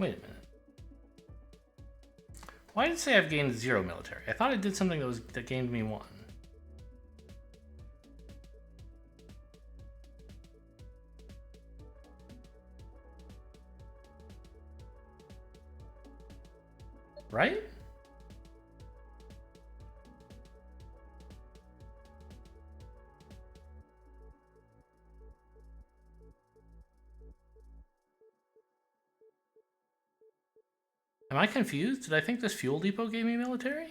Wait a minute. Why did it say I've gained 0 military? I thought I did something that gained me 1. Right? Am I confused? Did I think this fuel depot gave me military?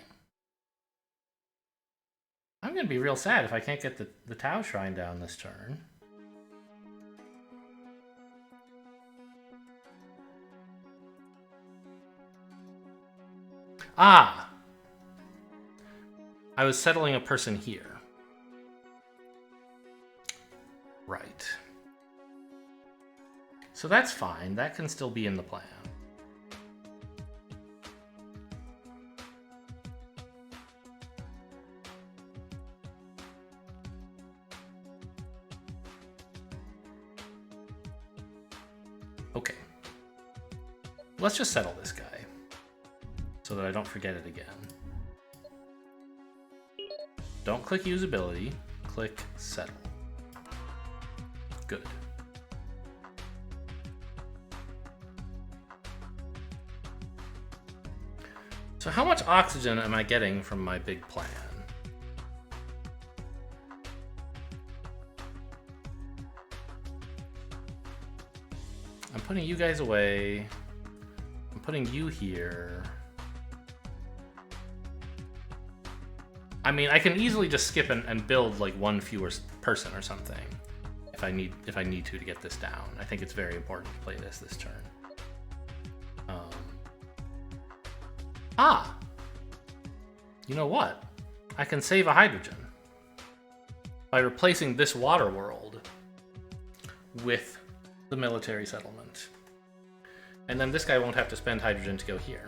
I'm gonna be real sad if I can't get the Tau Shrine down this turn. Ah! I was settling a person here. Right. So that's fine. That can still be in the plan. Okay. Let's just settle this guy so that I don't forget it again. Don't click usability, click settle. Good. So how much oxygen am I getting from my big plan? I'm putting you guys away. I'm putting you here. I mean, I can easily just skip and build like one fewer person or something if I need to get this down. I think it's very important to play this turn. You know what? I can save a hydrogen by replacing this water world with the military settlement. And then this guy won't have to spend hydrogen to go here.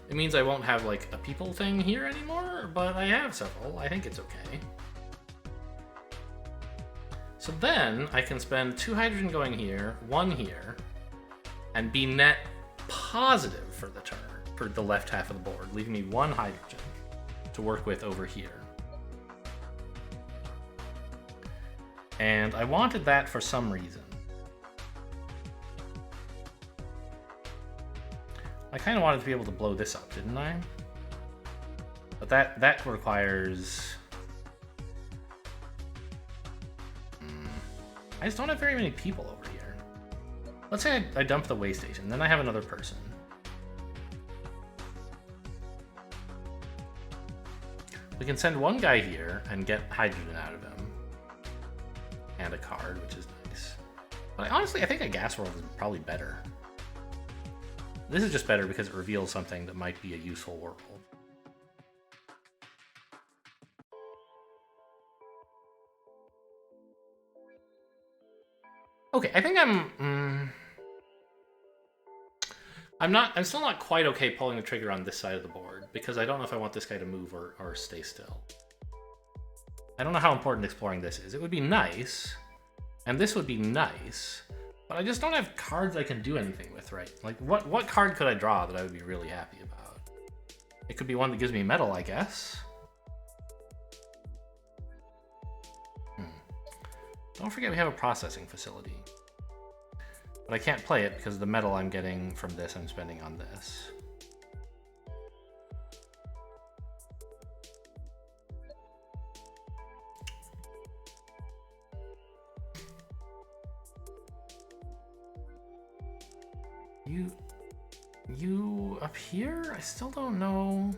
It means I won't have like a people thing here anymore, but I have several. I think it's okay. So then I can spend 2 hydrogen going here, 1 here, and be net positive for the turn, for the left half of the board, leaving me 1 hydrogen. to work with over here. And I wanted that for some reason. I kind of wanted to be able to blow this up, didn't I? But that requires... I just don't have very many people over here. Let's say I dump the way station, then I have another person. We can send one guy here and get hydrogen out of him. And a card, which is nice. But honestly, I think a gas world is probably better. This is just better because it reveals something that might be a useful world. Okay, I think I'm still not quite okay pulling the trigger on this side of the board, because I don't know if I want this guy to move or stay still. I don't know how important exploring this is. It would be nice, and this would be nice, but I just don't have cards I can do anything with, right? Like, what card could I draw that I would be really happy about? It could be one that gives me metal, I guess. Don't forget we have a processing facility. But I can't play it because the metal I'm getting from this I'm spending on this. You up here? I still don't know.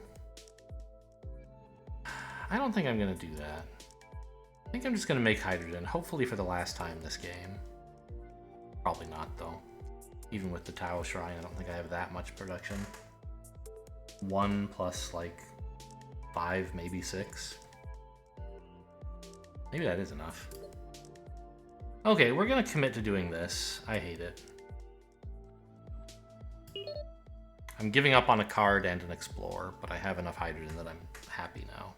I don't think I'm gonna do that. I think I'm just gonna make hydrogen, hopefully for the last time this game. Probably not, though. Even with the Tao Shrine, I don't think I have that much production. 1 plus, like, 5, maybe 6. Maybe that is enough. Okay, we're gonna commit to doing this. I hate it. I'm giving up on a card and an explore, but I have enough hydrogen that I'm happy now.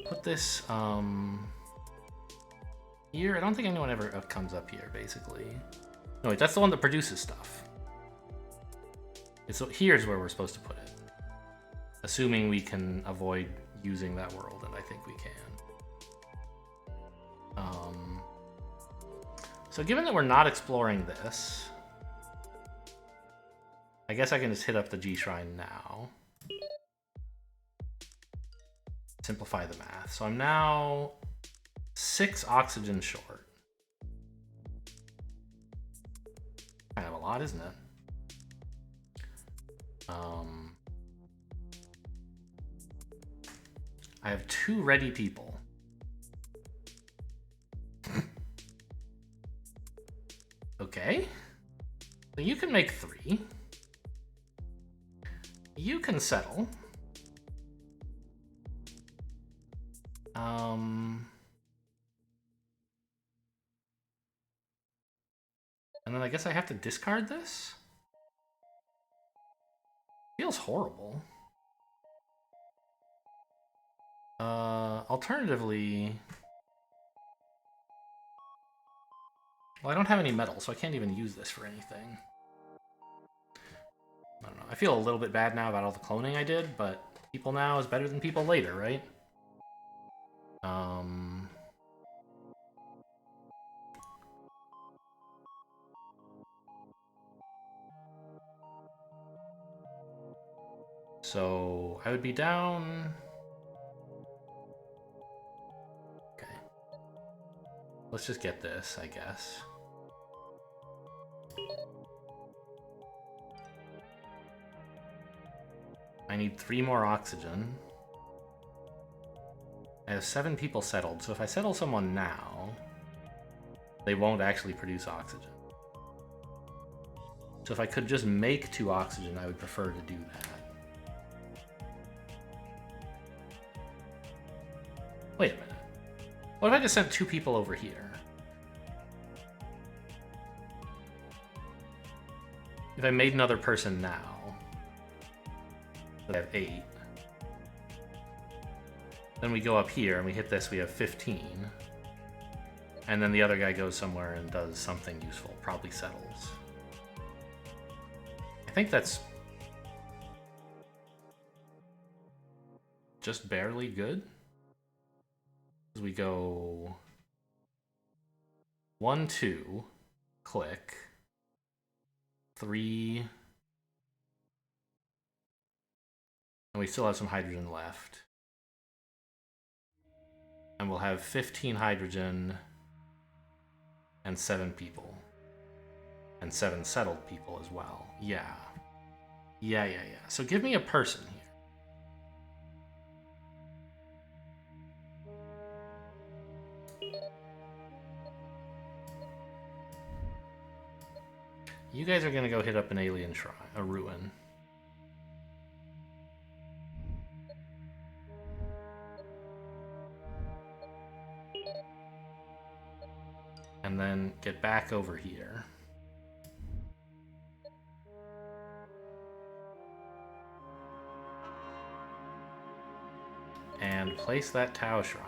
Put this here. I don't think anyone ever comes up here, basically. No, wait, that's the one that produces stuff. And so here's where we're supposed to put it. Assuming we can avoid using that world, and I think we can. So given that we're not exploring this, I guess I can just hit up the G Shrine now. Simplify the math. So I'm now 6 oxygen short. Kind of a lot, isn't it? I have 2 ready people. Okay. So you can make 3. You can settle. And then I guess I have to discard this? Feels horrible. Alternatively... Well, I don't have any metal, so I can't even use this for anything. I don't know. I feel a little bit bad now about all the cloning I did, but people now is better than people later, right? So I would be down... Okay. Let's just get this, I guess. I need 3 more oxygen. I have 7 people settled, so if I settle someone now, they won't actually produce oxygen. So if I could just make 2 oxygen, I would prefer to do that. Wait a minute. What if I just sent 2 people over here? if I made another person now, I have 8. Then we go up here and we hit this, we have 15. And then the other guy goes somewhere and does something useful, probably settles. I think that's just barely good. As we go 1, 2, click, 3, and we still have some hydrogen left. And we'll have 15 hydrogen and 7 people. And 7 settled people as well. Yeah. Yeah. So give me a person here. You guys are gonna go hit up an alien shrine, a ruin. And then get back over here. And place that Tao shrine.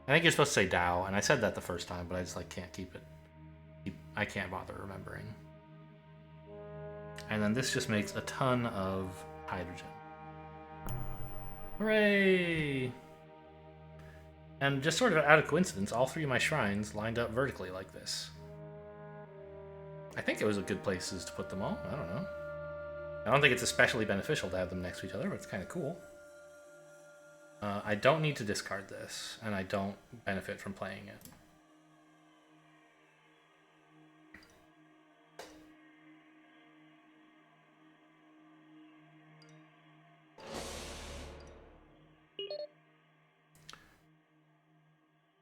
I think you're supposed to say Dao, and I said that the first time, but I just can't keep it. I can't bother remembering. And then this just makes a ton of hydrogen. Hooray! And just sort of out of coincidence, all 3 of my shrines lined up vertically like this. I think it was a good places to put them all. I don't know. I don't think it's especially beneficial to have them next to each other, but it's kind of cool. I don't need to discard this, and I don't benefit from playing it.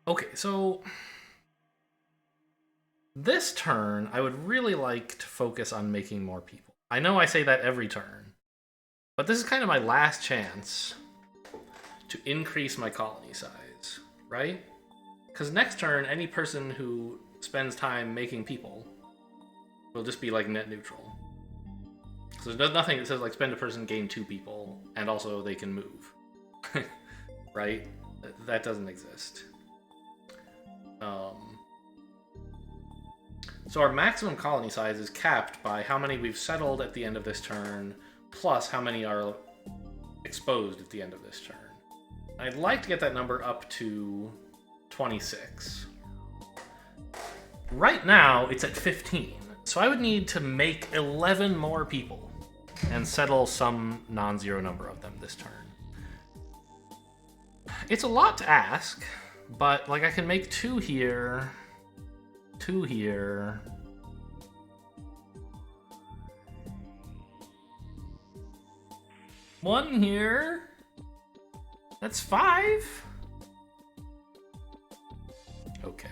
Okay, so this turn, I would really like to focus on making more people. I know I say that every turn, but this is kind of my last chance to increase my colony size, right? Because next turn, any person who spends time making people will just be net neutral. So there's nothing that says spend a person, gain 2 people, and also they can move, right? That doesn't exist. So our maximum colony size is capped by how many we've settled at the end of this turn, plus how many are exposed at the end of this turn. I'd like to get that number up to 26. Right now, it's at 15, so I would need to make 11 more people and settle some non-zero number of them this turn. It's a lot to ask, but I can make 2 here, 2 here. One here. That's 5. Okay.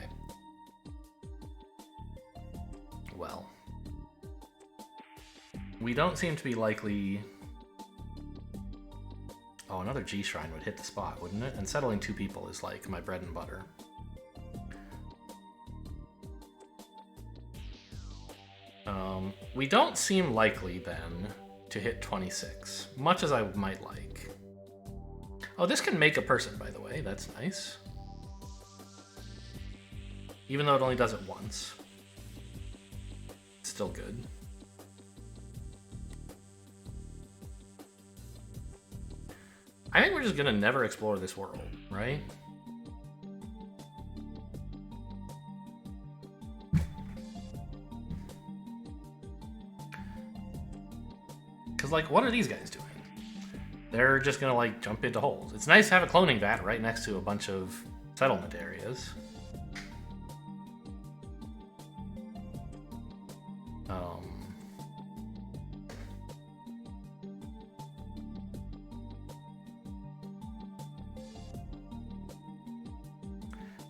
Well. We don't seem to be likely... Oh, another G Shrine would hit the spot, wouldn't it? And settling 2 people is my bread and butter. We don't seem likely, then, to hit 26, much as I might like. Oh, this can make a person, by the way. That's nice. Even though it only does it once. It's still good. I think we're just gonna never explore this world, right? Because, what are these guys doing? They're just gonna, jump into holes. It's nice to have a cloning vat right next to a bunch of settlement areas.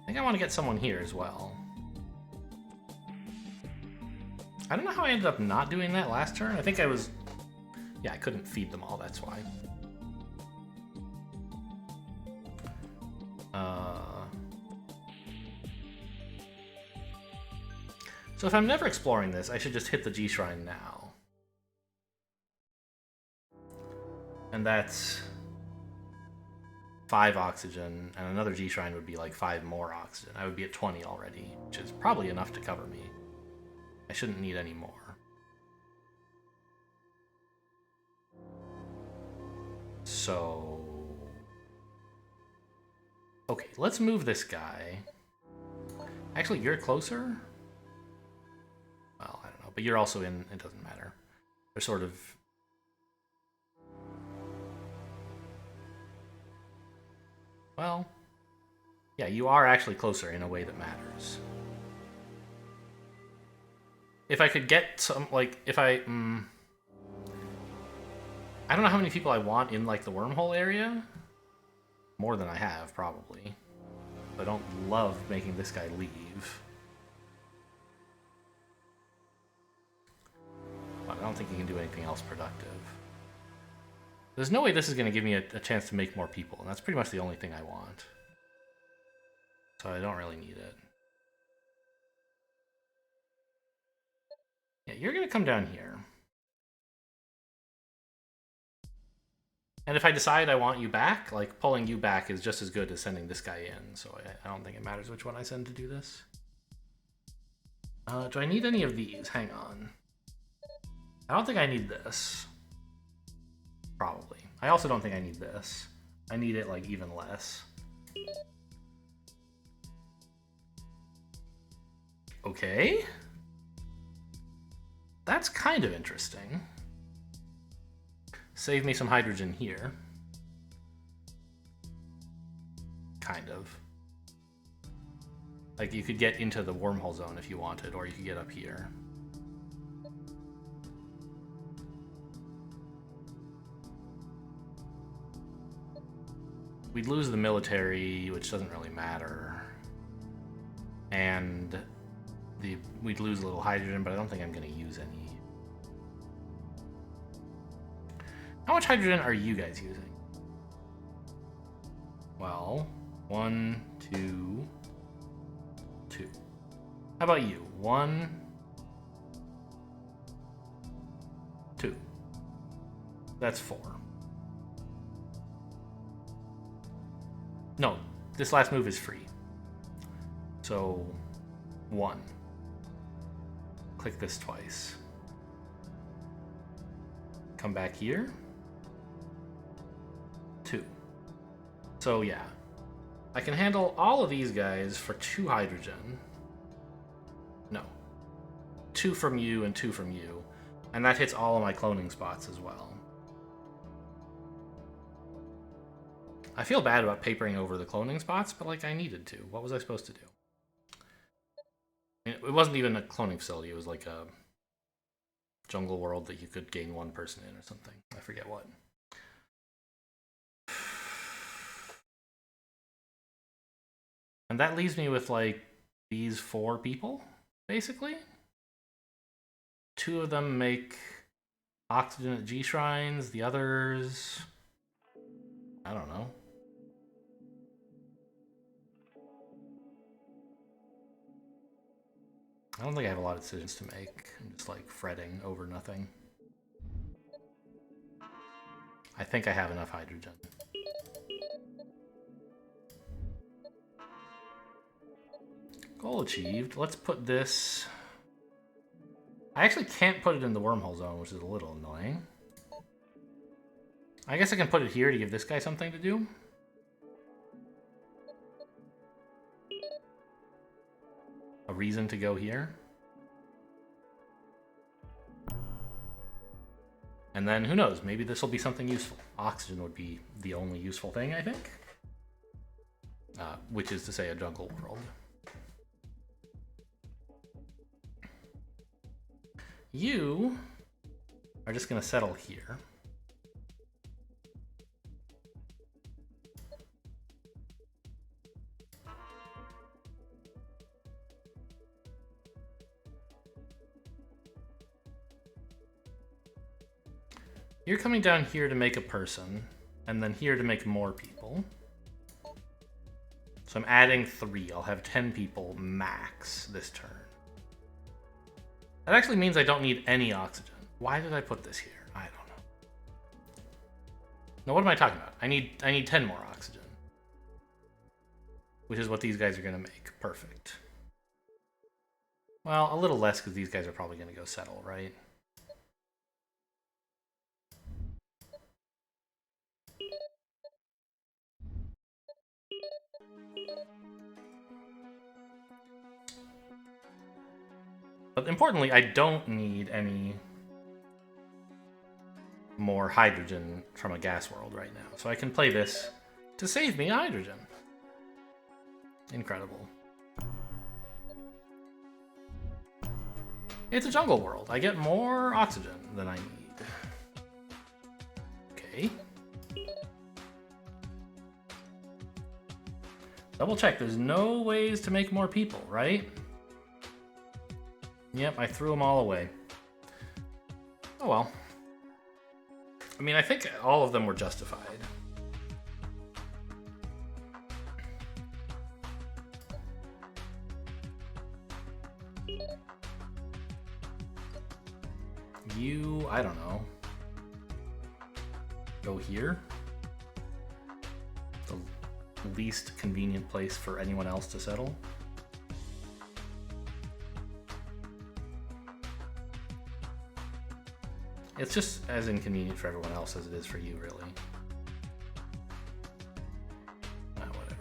I think I want to get someone here as well. I don't know how I ended up not doing that last turn. I think I was... Yeah, I couldn't feed them all, that's why. So if I'm never exploring this, I should just hit the G Shrine now. And that's 5 oxygen, and another G Shrine would be like 5 more oxygen. I would be at 20 already, which is probably enough to cover me. I shouldn't need any more. So... okay, let's move this guy. Actually, you're closer? Well, I don't know, but you're also in, it doesn't matter. They're sort of... well, yeah, you are actually closer in a way that matters. If I could get some, like, if I don't know how many people I want in, like, the wormhole area. More than I have, probably. I don't love making this guy leave. But I don't think he can do anything else productive. There's no way this is going to give me a chance to make more people, and that's pretty much the only thing I want. So I don't really need it. Yeah, you're going to come down here. And if I decide I want you back, like, pulling you back is just as good as sending this guy in, so I don't think it matters which one I send to do this. Do I need any of these? Hang on. I don't think I need this. Probably. I also don't think I need this. I need it, like, even less. Okay. That's kind of interesting. Save me some hydrogen here. Kind of. Like, you could get into the wormhole zone if you wanted, or you could get up here. We'd lose the military, which doesn't really matter. And we'd lose a little hydrogen, but I don't think I'm going to use any. How much hydrogen are you guys using? Well, 1, 2, 2. How about you? 1, 2. That's 4. No, this last move is free. So, 1. Click this twice. Come back here. 2. So yeah, I can handle all of these guys for 2 hydrogen. No. 2 from you and 2 from you. And that hits all of my cloning spots as well. I feel bad about papering over the cloning spots, but like I needed to. What was I supposed to do? I mean, it wasn't even a cloning facility, it was like a jungle world that you could gain 1 person in or something. I forget what. And that leaves me with, like, these 4 people, basically. 2 of them make oxygen at G shrines, the others... I don't know. I don't think I have a lot of decisions to make. I'm just, like, fretting over nothing. I think I have enough hydrogen. Goal achieved. Let's put this... I actually can't put it in the wormhole zone, which is a little annoying. I guess I can put it here to give this guy something to do. A reason to go here. And then, who knows, maybe this will be something useful. Oxygen would be the only useful thing, I think. Which is to say a jungle world. You are just going to settle here. You're coming down here to make a person, and then here to make more people. So I'm adding 3. I'll have 10 people max this turn. That actually means I don't need any oxygen. Why did I put this here? I don't know. No, what am I talking about? I need 10 more oxygen. Which is what these guys are going to make. Perfect. Well, a little less because these guys are probably going to go settle, right? But importantly, I don't need any more hydrogen from a gas world right now. So I can play this to save me hydrogen. Incredible. It's a jungle world. I get more oxygen than I need. Okay. Double check. There's no ways to make more people, right? Yep, I threw them all away. Oh well. I mean, I think all of them were justified. You, I don't know. Go here. The least convenient place for anyone else to settle. It's just as inconvenient for everyone else as it is for you, really. Whatever.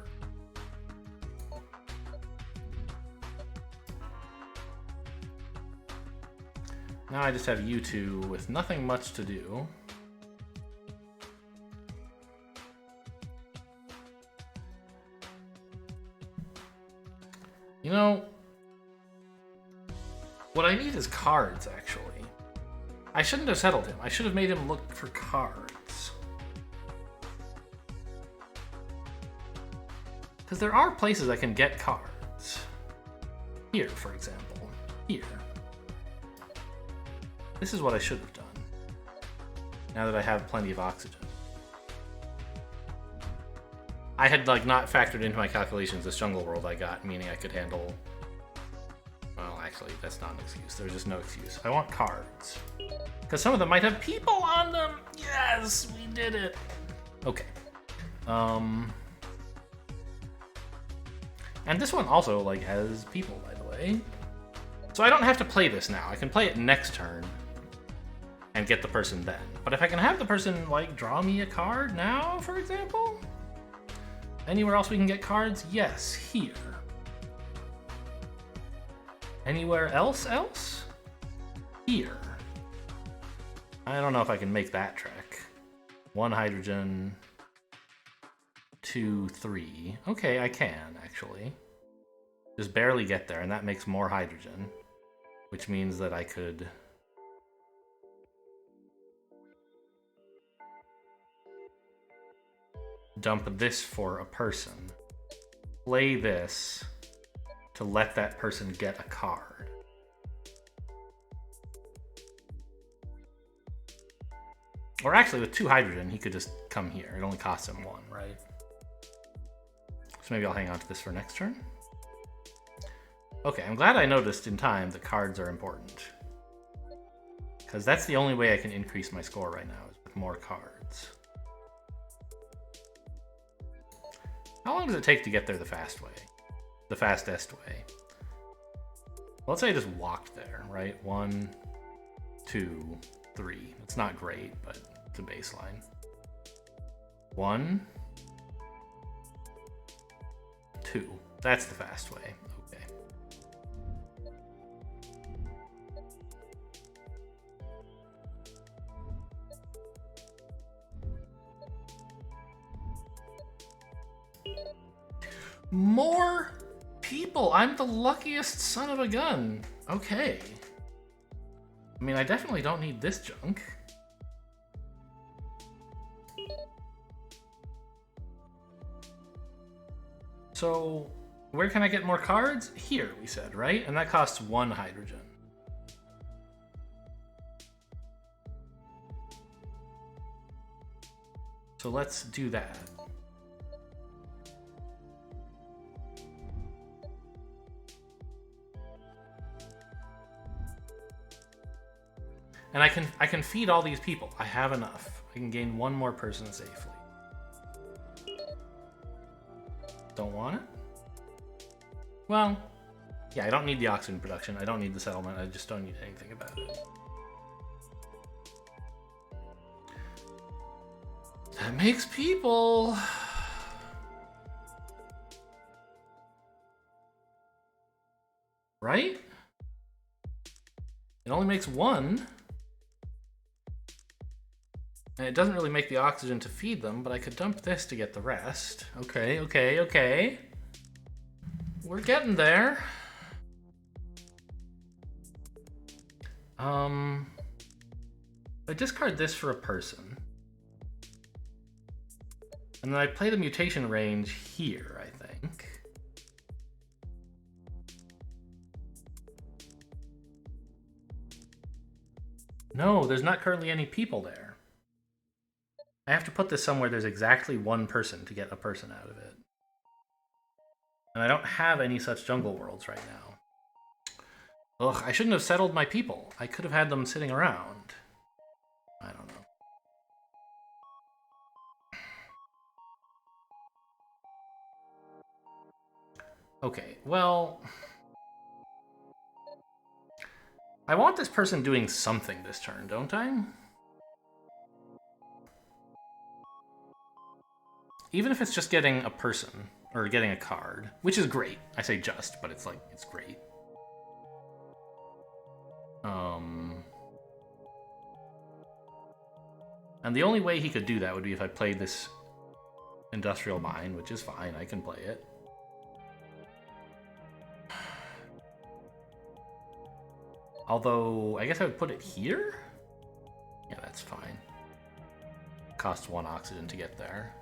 Now I just have you two with nothing much to do. You know, what I need is cards, actually. I shouldn't have settled him. I should have made him look for cards. Because there are places I can get cards. Here, for example. Here. This is what I should have done. Now that I have plenty of oxygen. I had not factored into my calculations this jungle world I got, meaning I could handle... Well, actually, that's not an excuse. There's just no excuse. I want cards. Because some of them might have people on them! Yes! We did it! Okay. And this one also, has people, by the way. So I don't have to play this now. I can play it next turn and get the person then. But if I can have the person, draw me a card now, for example? Anywhere else we can get cards? Yes, here. Anywhere else? Here. I don't know if I can make that trek. 1 hydrogen, 2, 3. Okay, I can, actually. Just barely get there, and that makes more hydrogen. Which means that I could... dump this for a person. Play this to let that person get a card. Or actually, with 2 hydrogen, he could just come here. It only costs him 1, right? So maybe I'll hang on to this for next turn. Okay, I'm glad I noticed in time that cards are important. Because that's the only way I can increase my score right now, is with more cards. How long does it take to get there the fast way? The fastest way? Let's say I just walked there, right? 1, 2, 3. It's not great, but it's a baseline. 1, 2. That's the fast way. Okay. More people! I'm the luckiest son of a gun. Okay. I mean, I definitely don't need this junk. So, where can I get more cards? Here, we said, right? And that costs 1 hydrogen. So let's do that. And I can feed all these people. I have enough. I can gain one more person safely. Don't want it? Well, yeah, I don't need the oxygen production. I don't need the settlement. I just don't need anything about it. That makes people. Right? It only makes one. And it doesn't really make the oxygen to feed them, but I could dump this to get the rest. Okay, okay, okay. We're getting there. I discard this for a person. And then I play the mutation range here, I think. No, there's not currently any people there. I have to put this somewhere there's exactly one person to get a person out of it. And I don't have any such jungle worlds right now. Ugh, I shouldn't have settled my people. I could have had them sitting around. I don't know. Okay, well... I want this person doing something this turn, don't I? Even if it's just getting a person, or getting a card, which is great. I say just, but it's like, it's great. And the only way he could do that would be if I played this industrial mine, which is fine, I can play it. Although, I guess I would put it here? Yeah, that's fine. Costs 1 oxygen to get there.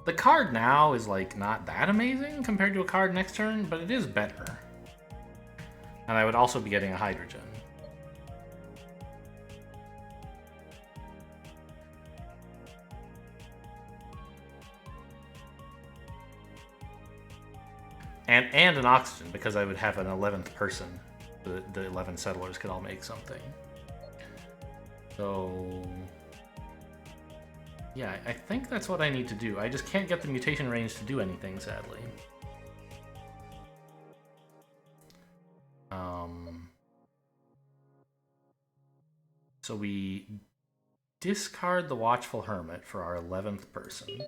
The card now is, like, not that amazing compared to a card next turn, but it is better. And I would also be getting a hydrogen. And an oxygen, because I would have an 11th person. The 11 settlers could all make something. So... yeah, I think that's what I need to do. I just can't get the mutation range to do anything, sadly. So we discard the Watchful Hermit for our 11th person.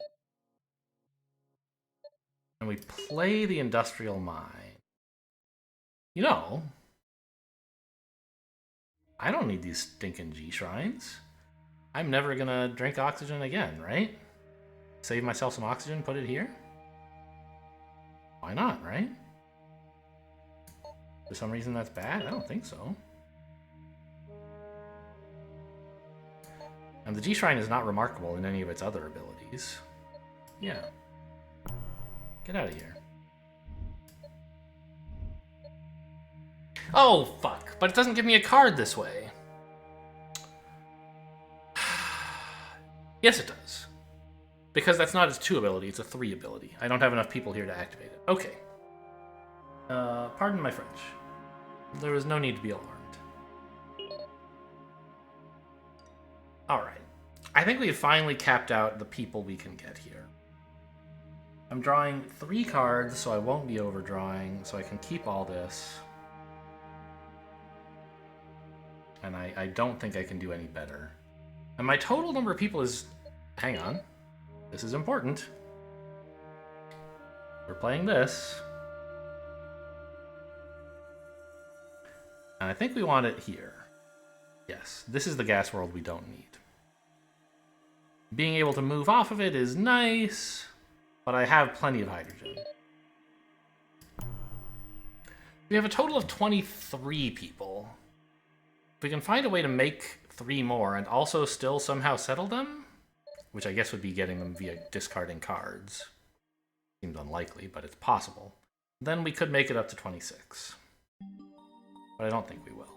And we play the Industrial Mine. You know, I don't need these stinking G-Shrines. I'm never gonna drink oxygen again, right? Save myself some oxygen, put it here? Why not, right? For some reason that's bad? I don't think so. And the G-Shrine is not remarkable in any of its other abilities. Yeah. Get out of here. Oh, fuck. But it doesn't give me a card this way. Yes, it does. Because that's not its 2 ability, it's a 3 ability. I don't have enough people here to activate it. Okay. Pardon my French. There is no need to be alarmed. Alright. I think we have finally capped out the people we can get here. I'm drawing 3 cards, so I won't be overdrawing, so I can keep all this. And I don't think I can do any better. And my total number of people is... hang on. This is important. We're playing this. And I think we want it here. Yes, this is the gas world we don't need. Being able to move off of it is nice, but I have plenty of hydrogen. We have a total of 23 people. If we can find a way to make 3 more and also still somehow settle them, which I guess would be getting them via discarding cards. Seems unlikely, but it's possible. Then we could make it up to 26. But I don't think we will.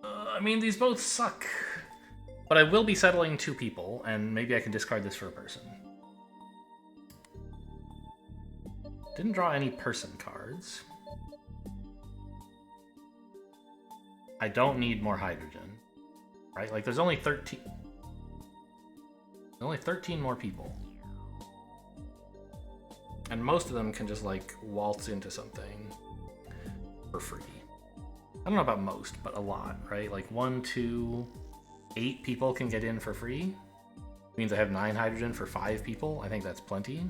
I mean, these both suck. But I will be settling 2 people, and maybe I can discard this for a person. Didn't draw any person cards. I don't need more hydrogen. Right? Like, there's only 13. There's only 13 more people. And most of them can just, like, waltz into something for free. I don't know about most, but a lot, right? Like, 1, 2, 8 people can get in for free. Means I have 9 hydrogen for 5 people. I think that's plenty.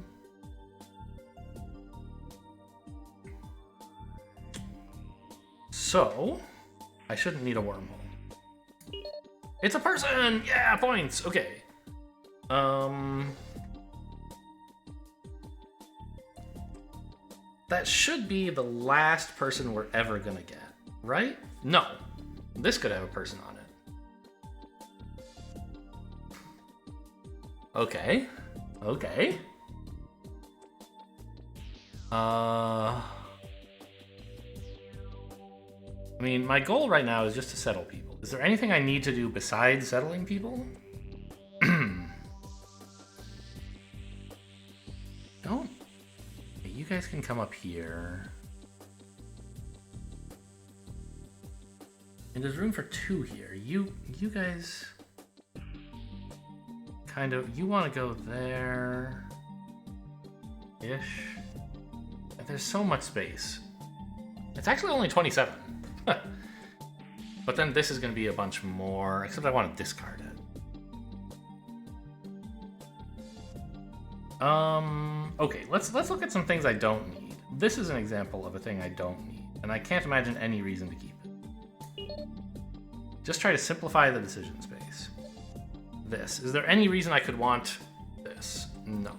So, I shouldn't need a wormhole. It's a person! Yeah, points! Okay. That should be the last person we're ever gonna get, right? No. This could have a person on it. Okay. Okay. I mean, my goal right now is just to settle people. Is there anything I need to do besides settling people? Don't. You guys can come up here. And there's room for 2 here. You guys kind of, you want to go there ish. There's so much space. It's actually only 27. But then this is going to be a bunch more, except I want to discard it. Okay, let's look at some things I don't need. This is an example of a thing I don't need, and I can't imagine any reason to keep it. Just try to simplify the decision space. This. Is there any reason I could want this? No.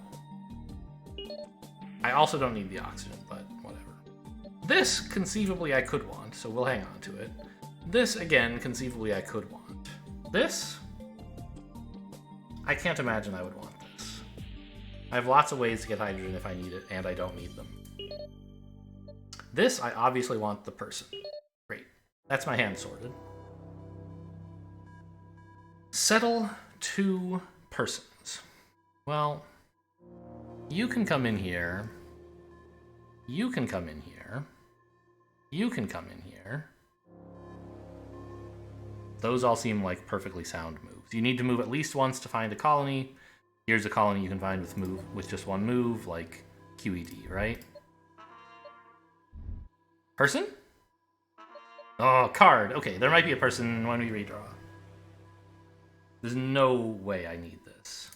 I also don't need the oxygen, but whatever. This, conceivably, I could want, so we'll hang on to it. This, again, conceivably, I could want. This, I can't imagine I would want this. I have lots of ways to get hydrogen if I need it, and I don't need them. This, I obviously want the person. Great. That's my hand sorted. Settle 2 persons. Well, you can come in here. You can come in here. You can come in here. Those all seem like perfectly sound moves. You need to move at least once to find a colony. Here's a colony you can find with just 1 move, like QED, right? Person? Oh, card. Okay, there might be a person when we redraw. There's no way I need this.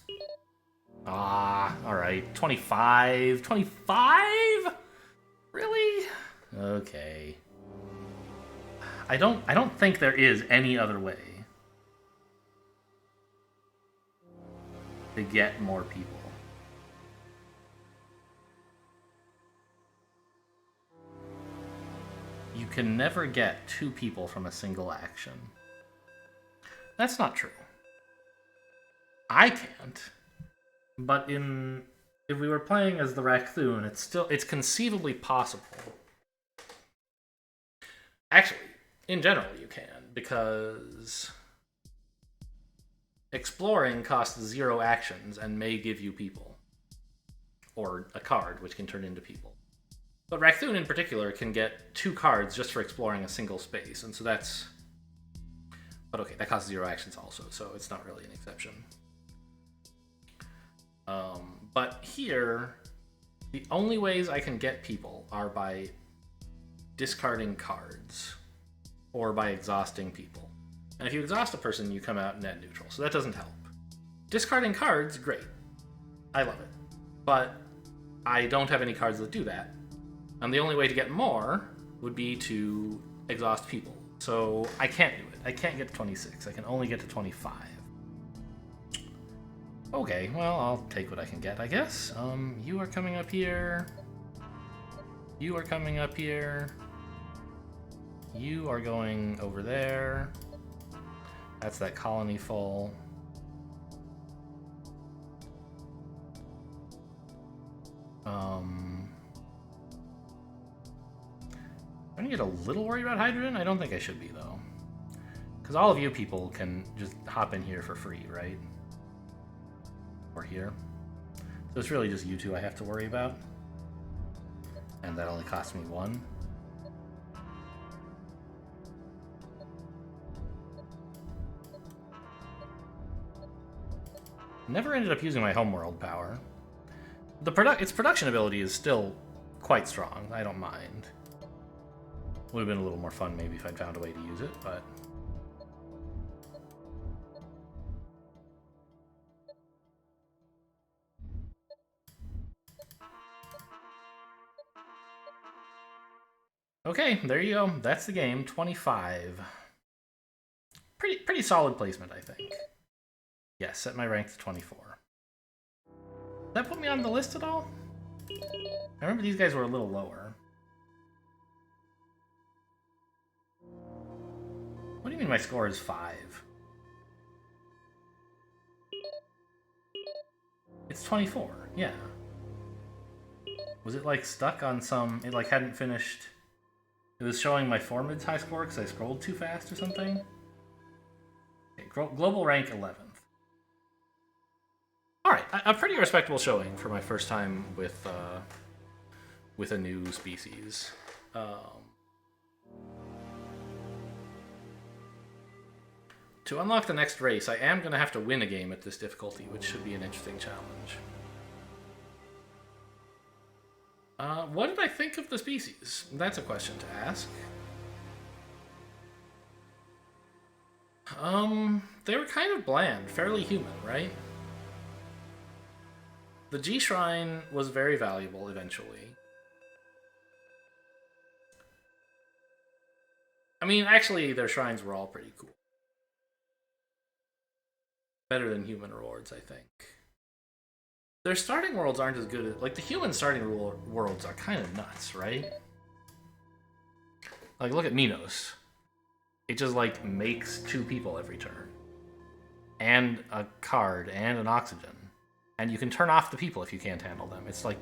Ah, alright. 25? 25? Really? Okay. I don't think there is any other way to get more people. You can never get 2 people from a single action. That's not true. I can't. But if we were playing as the raccoon, it's conceivably possible. Actually, in general you can, because exploring costs 0 actions and may give you people. Or a card, which can turn into people. But Raccoon in particular can get 2 cards just for exploring a single space, and so that's... But okay, that costs 0 actions also, so it's not really an exception. But here, the only ways I can get people are by discarding cards, or by exhausting people. And if you exhaust a person, you come out net neutral, so that doesn't help. Discarding cards, great. I love it. But I don't have any cards that do that. And the only way to get more would be to exhaust people. So I can't do it. I can't get to 26. I can only get to 25. Okay, well, I'll take what I can get, I guess. You are coming up here. You are coming up here. You are going over there. That's that colony full. I'm gonna get a little worried about hydrogen. I don't think I should be, though. Because all of you people can just hop in here for free, right? Or here. So it's really just you two I have to worry about. And that only costs me 1. Never ended up using my homeworld power. Its production ability is still quite strong. I don't mind. Would have been a little more fun maybe if I'd found a way to use it, but... Okay, there you go. That's the game. 25. Pretty solid placement, I think. Yeah, set my rank to 24. Did that put me on the list at all? I remember these guys were a little lower. What do you mean my score is 5? It's 24, yeah. Was it like stuck on some... It like hadn't finished... It was showing my 4 mids high score because I scrolled too fast or something? Okay, global rank 11th. Alright, a pretty respectable showing for my first time with a new species. To unlock the next race, I am going to have to win a game at this difficulty, which should be an interesting challenge. What did I think of the species? That's a question to ask. They were kind of bland, fairly human, right? The G Shrine was very valuable eventually. I mean, actually, their shrines were all pretty cool. Better than human rewards, I think. Their starting worlds aren't as good as... Like, the human starting worlds are kind of nuts, right? Like, look at Minos. It just, like, makes 2 people every turn. And a card, and an oxygen. And you can turn off the people if you can't handle them. It's, like,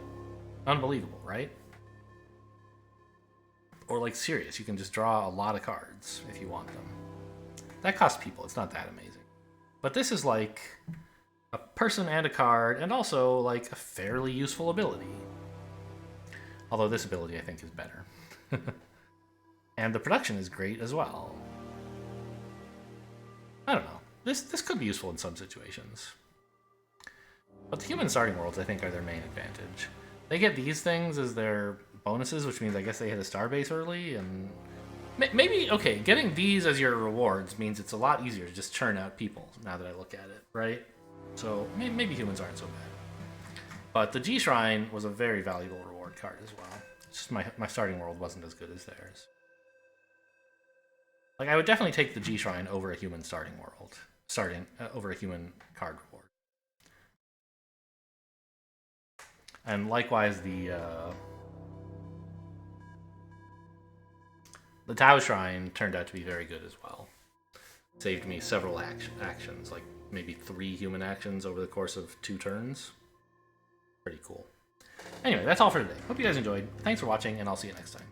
unbelievable, right? Or, like, serious. You can just draw a lot of cards if you want them. That costs people. It's not that amazing. But this is, like... a person and a card, and also, like, a fairly useful ability. Although this ability, I think, is better. And the production is great as well. I don't know. This could be useful in some situations. But the human starting worlds, I think, are their main advantage. They get these things as their bonuses, which means I guess they hit a star base early, and... Maybe, okay, getting these as your rewards means it's a lot easier to just churn out people, now that I look at it, right? So maybe humans aren't so bad. But the G Shrine was a very valuable reward card as well. It's just my starting world wasn't as good as theirs. Like, I would definitely take the G Shrine over a human starting world. Over a human card reward. And likewise, the Tao Shrine turned out to be very good as well. Saved me several actions, like maybe 3 human actions over the course of 2 turns. Pretty cool. Anyway, that's all for today. Hope you guys enjoyed. Thanks for watching, and I'll see you next time.